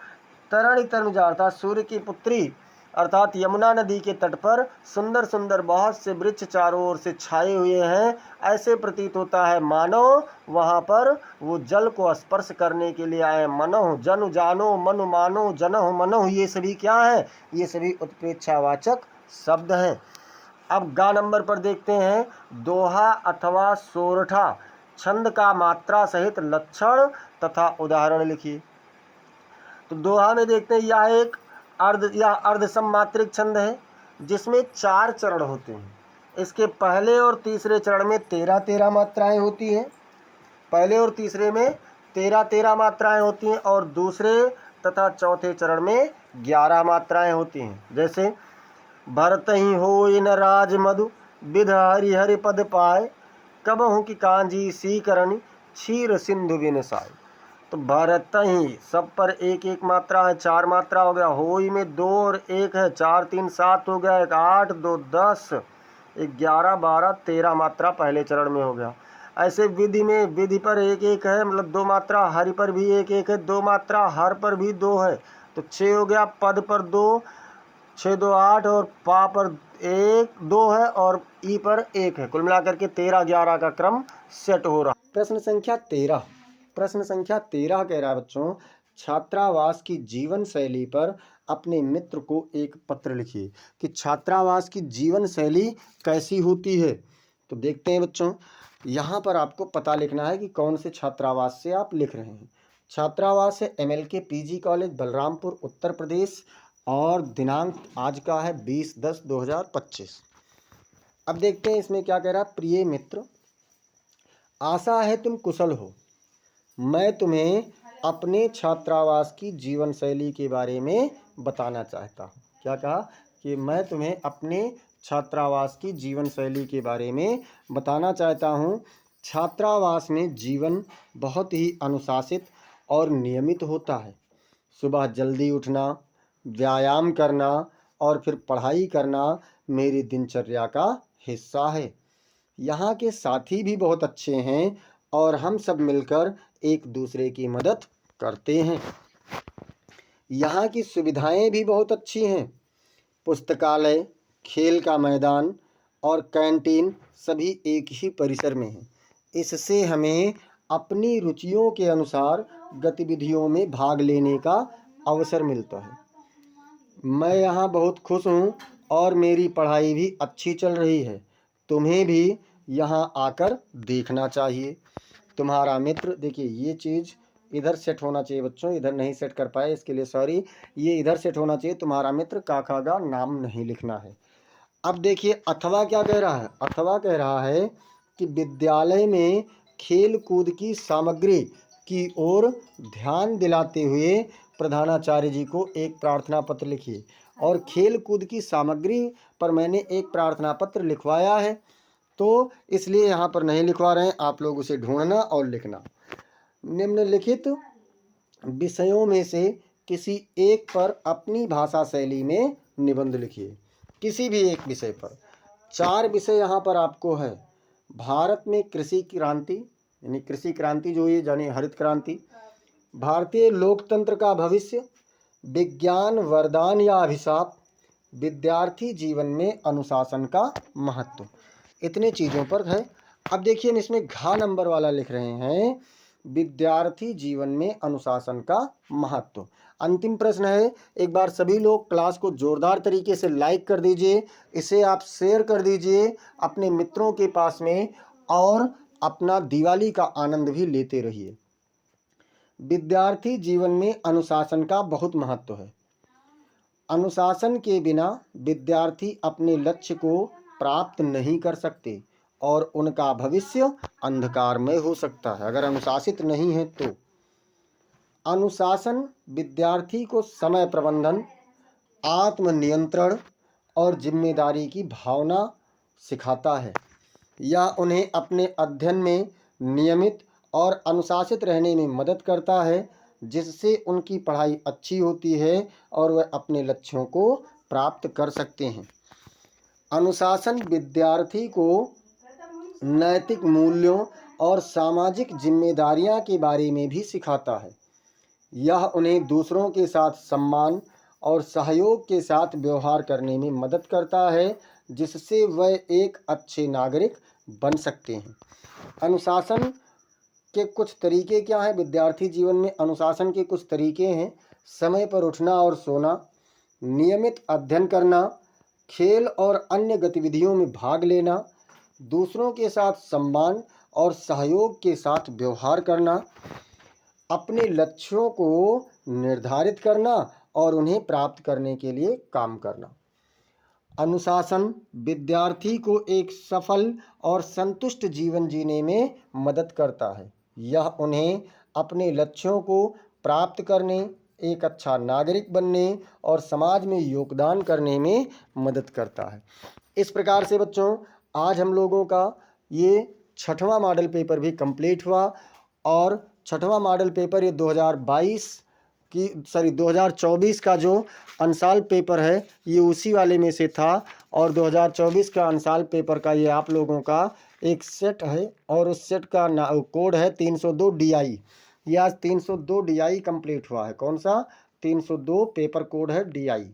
तरड़ि तनुजा अर्थात सूर्य की पुत्री अर्थात यमुना नदी के तट पर सुंदर सुंदर बहुत से वृक्ष चारों ओर से छाए हुए हैं। ऐसे प्रतीत होता है मानो वहाँ पर वो जल को स्पर्श करने के लिए आए। मनहु जनु जानो मनु मानो जनहु मनहु, ये सभी क्या है? ये सभी उत्प्रेक्षावाचक शब्द हैं। अब गा नंबर पर देखते हैं। दोहा अथवा सोरठा छंद का मात्रा सहित लक्षण तथा उदाहरण लिखिए। तो दोहा में देखते हैं यह एक अर्ध सम्मात्रिक छंद है जिसमें 4 चरण होते हैं। इसके पहले और तीसरे चरण में 13-13 मात्राएं होती हैं। पहले और तीसरे में 13-13 मात्राएं होती हैं और दूसरे तथा चौथे चरण में 11 मात्राएं होती हैं। जैसे भरत ही होय न राज मधु विध हरि हरि पद पाए, कबहु की कांजी सी करनी क्षीर सिंधु बिनसाई। तो भरत ही सब पर एक एक मात्रा है, 4 मात्रा हो गया। होई में 2 और 1 है, 4 3 7 हो गया, 1 8 2 10 11 12 13 मात्रा पहले चरण में हो गया। ऐसे विधि में विधि पर 1 1 है, मतलब 2 मात्रा, हरि पर भी 1 1 है, 2 मात्रा, हर पर भी 2 है, तो 6 हो गया। पद पर 2, 6 2 8 और पा पर 1 2 है और ई पर 1 है। कुल मिलाकर के 13 11 का क्रम सेट हो रहा। प्रश्न संख्या 13 कह रहा है बच्चों, छात्रावास की जीवन शैली पर अपने मित्र को एक पत्र लिखिए कि छात्रावास की जीवन शैली कैसी होती है। तो देखते हैं बच्चों, यहाँ पर आपको पता लिखना है कि कौन से छात्रावास से आप लिख रहे हैं। छात्रावास है MLK PG college Balrampur Uttar Pradesh और दिनांक आज का है 20/10/2025। अब देखते हैं इसमें क्या कह रहा है। प्रिय मित्र, आशा है तुम कुशल हो। मैं तुम्हें अपने छात्रावास की जीवन शैली के बारे में बताना चाहता हूँ। क्या कहा कि मैं तुम्हें अपने छात्रावास की जीवन शैली के बारे में बताना चाहता हूँ। छात्रावास में जीवन बहुत ही अनुशासित और नियमित होता है। सुबह जल्दी उठना, व्यायाम करना और फिर पढ़ाई करना मेरी दिनचर्या का हिस्सा है। यहाँ के साथी भी बहुत अच्छे हैं और हम सब मिलकर एक दूसरे की मदद करते हैं। यहाँ की सुविधाएं भी बहुत अच्छी हैं। पुस्तकालय, खेल का मैदान और कैंटीन सभी एक ही परिसर में हैं। इससे हमें अपनी रुचियों के अनुसार गतिविधियों में भाग लेने का अवसर मिलता है। मैं यहाँ बहुत खुश हूँ और मेरी पढ़ाई भी अच्छी चल रही है। तुम्हें भी यहाँ आकर देखना चाहिए। तुम्हारा मित्र, देखिए ये चीज़ इधर सेट होना चाहिए बच्चों, इधर नहीं सेट कर पाए, इसके लिए सॉरी। ये इधर सेट होना चाहिए। तुम्हारा मित्र काका का नाम नहीं लिखना है। अब देखिए अथवा क्या कह रहा है। अथवा कह रहा है कि विद्यालय में खेल कूद की सामग्री की ओर ध्यान दिलाते हुए प्रधानाचार्य जी को एक प्रार्थना पत्र लिखिए। और खेल कूद की सामग्री पर मैंने एक प्रार्थना पत्र लिखवाया है, तो इसलिए यहाँ पर नहीं लिखवा रहे हैं। आप लोग उसे ढूंढना और लिखना। निम्नलिखित विषयों में से किसी एक पर अपनी भाषा शैली में निबंध लिखिए। किसी भी एक विषय पर। 4 विषय यहाँ पर आपको है। भारत में कृषि क्रांति, यानी कृषि क्रांति जो ये जाने हरित क्रांति, भारतीय लोकतंत्र का भविष्य, विज्ञान वरदान या अभिशाप, विद्यार्थी जीवन में अनुशासन का महत्व। इतने चीज़ों पर है। अब देखिए हम इसमें घ नंबर वाला लिख रहे हैं, विद्यार्थी जीवन में अनुशासन का महत्व। अंतिम प्रश्न है। एक बार सभी लोग क्लास को जोरदार तरीके से लाइक कर दीजिए, इसे आप शेयर कर दीजिए अपने मित्रों के पास में, और अपना दिवाली का आनंद भी लेते रहिए। विद्यार्थी जीवन में अनुशासन का बहुत महत्व है। अनुशासन के बिना विद्यार्थी अपने लक्ष्य को प्राप्त नहीं कर सकते और उनका भविष्य अंधकारमय हो सकता है अगर अनुशासित नहीं है तो। अनुशासन विद्यार्थी को समय प्रबंधन, आत्मनियंत्रण और जिम्मेदारी की भावना सिखाता है। यह उन्हें अपने अध्ययन में नियमित और अनुशासित रहने में मदद करता है, जिससे उनकी पढ़ाई अच्छी होती है और वह अपने लक्ष्यों को प्राप्त कर सकते हैं। अनुशासन विद्यार्थी को नैतिक मूल्यों और सामाजिक जिम्मेदारियां के बारे में भी सिखाता है। यह उन्हें दूसरों के साथ सम्मान और सहयोग के साथ व्यवहार करने में मदद करता है, जिससे वह एक अच्छे नागरिक बन सकते हैं। अनुशासन के कुछ तरीके क्या हैं? विद्यार्थी जीवन में अनुशासन के कुछ तरीके हैं। समय पर उठना और सोना, नियमित अध्ययन करना, खेल और अन्य गतिविधियों में भाग लेना, दूसरों के साथ सम्मान और सहयोग के साथ व्यवहार करना, अपने लक्ष्यों को निर्धारित करना और उन्हें प्राप्त करने के लिए काम करना। अनुशासन विद्यार्थी को एक सफल और संतुष्ट जीवन जीने में मदद करता है। यह उन्हें अपने लक्ष्यों को प्राप्त करने, एक अच्छा नागरिक बनने और समाज में योगदान करने में मदद करता है। इस प्रकार से बच्चों आज हम लोगों का ये 6वां मॉडल पेपर भी कंप्लीट हुआ। और 6वां मॉडल पेपर ये 2024 का जो अंशाल पेपर है ये उसी वाले में से था। और 2024 का अंशाल पेपर का ये आप लोगों का एक सेट है और उस सेट का कोड है 302 DI। ये आज 302 DI कंप्लीट हुआ है। कौन सा? 302 पेपर कोड है DI।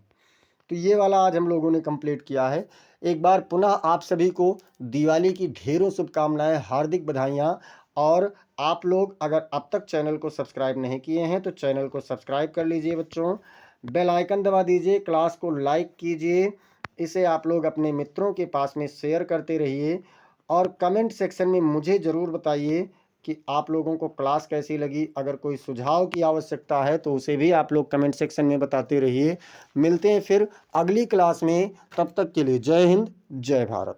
तो ये वाला आज हम लोगों ने कंप्लीट किया है। एक बार पुनः आप सभी को दिवाली की ढेरों शुभकामनाएं, हार्दिक बधाइयाँ। और आप लोग अगर अब तक चैनल को सब्सक्राइब नहीं किए हैं तो चैनल को सब्सक्राइब कर लीजिए बच्चों, बेल आइकन दबा दीजिए, क्लास को लाइक कीजिए, इसे आप लोग अपने मित्रों के पास में शेयर करते रहिए। और कमेंट सेक्शन में मुझे ज़रूर बताइए कि आप लोगों को क्लास कैसी लगी। अगर कोई सुझाव की आवश्यकता है तो उसे भी आप लोग कमेंट सेक्शन में बताते रहिए। मिलते हैं फिर अगली क्लास में, तब तक के लिए जय हिंद, जय भारत।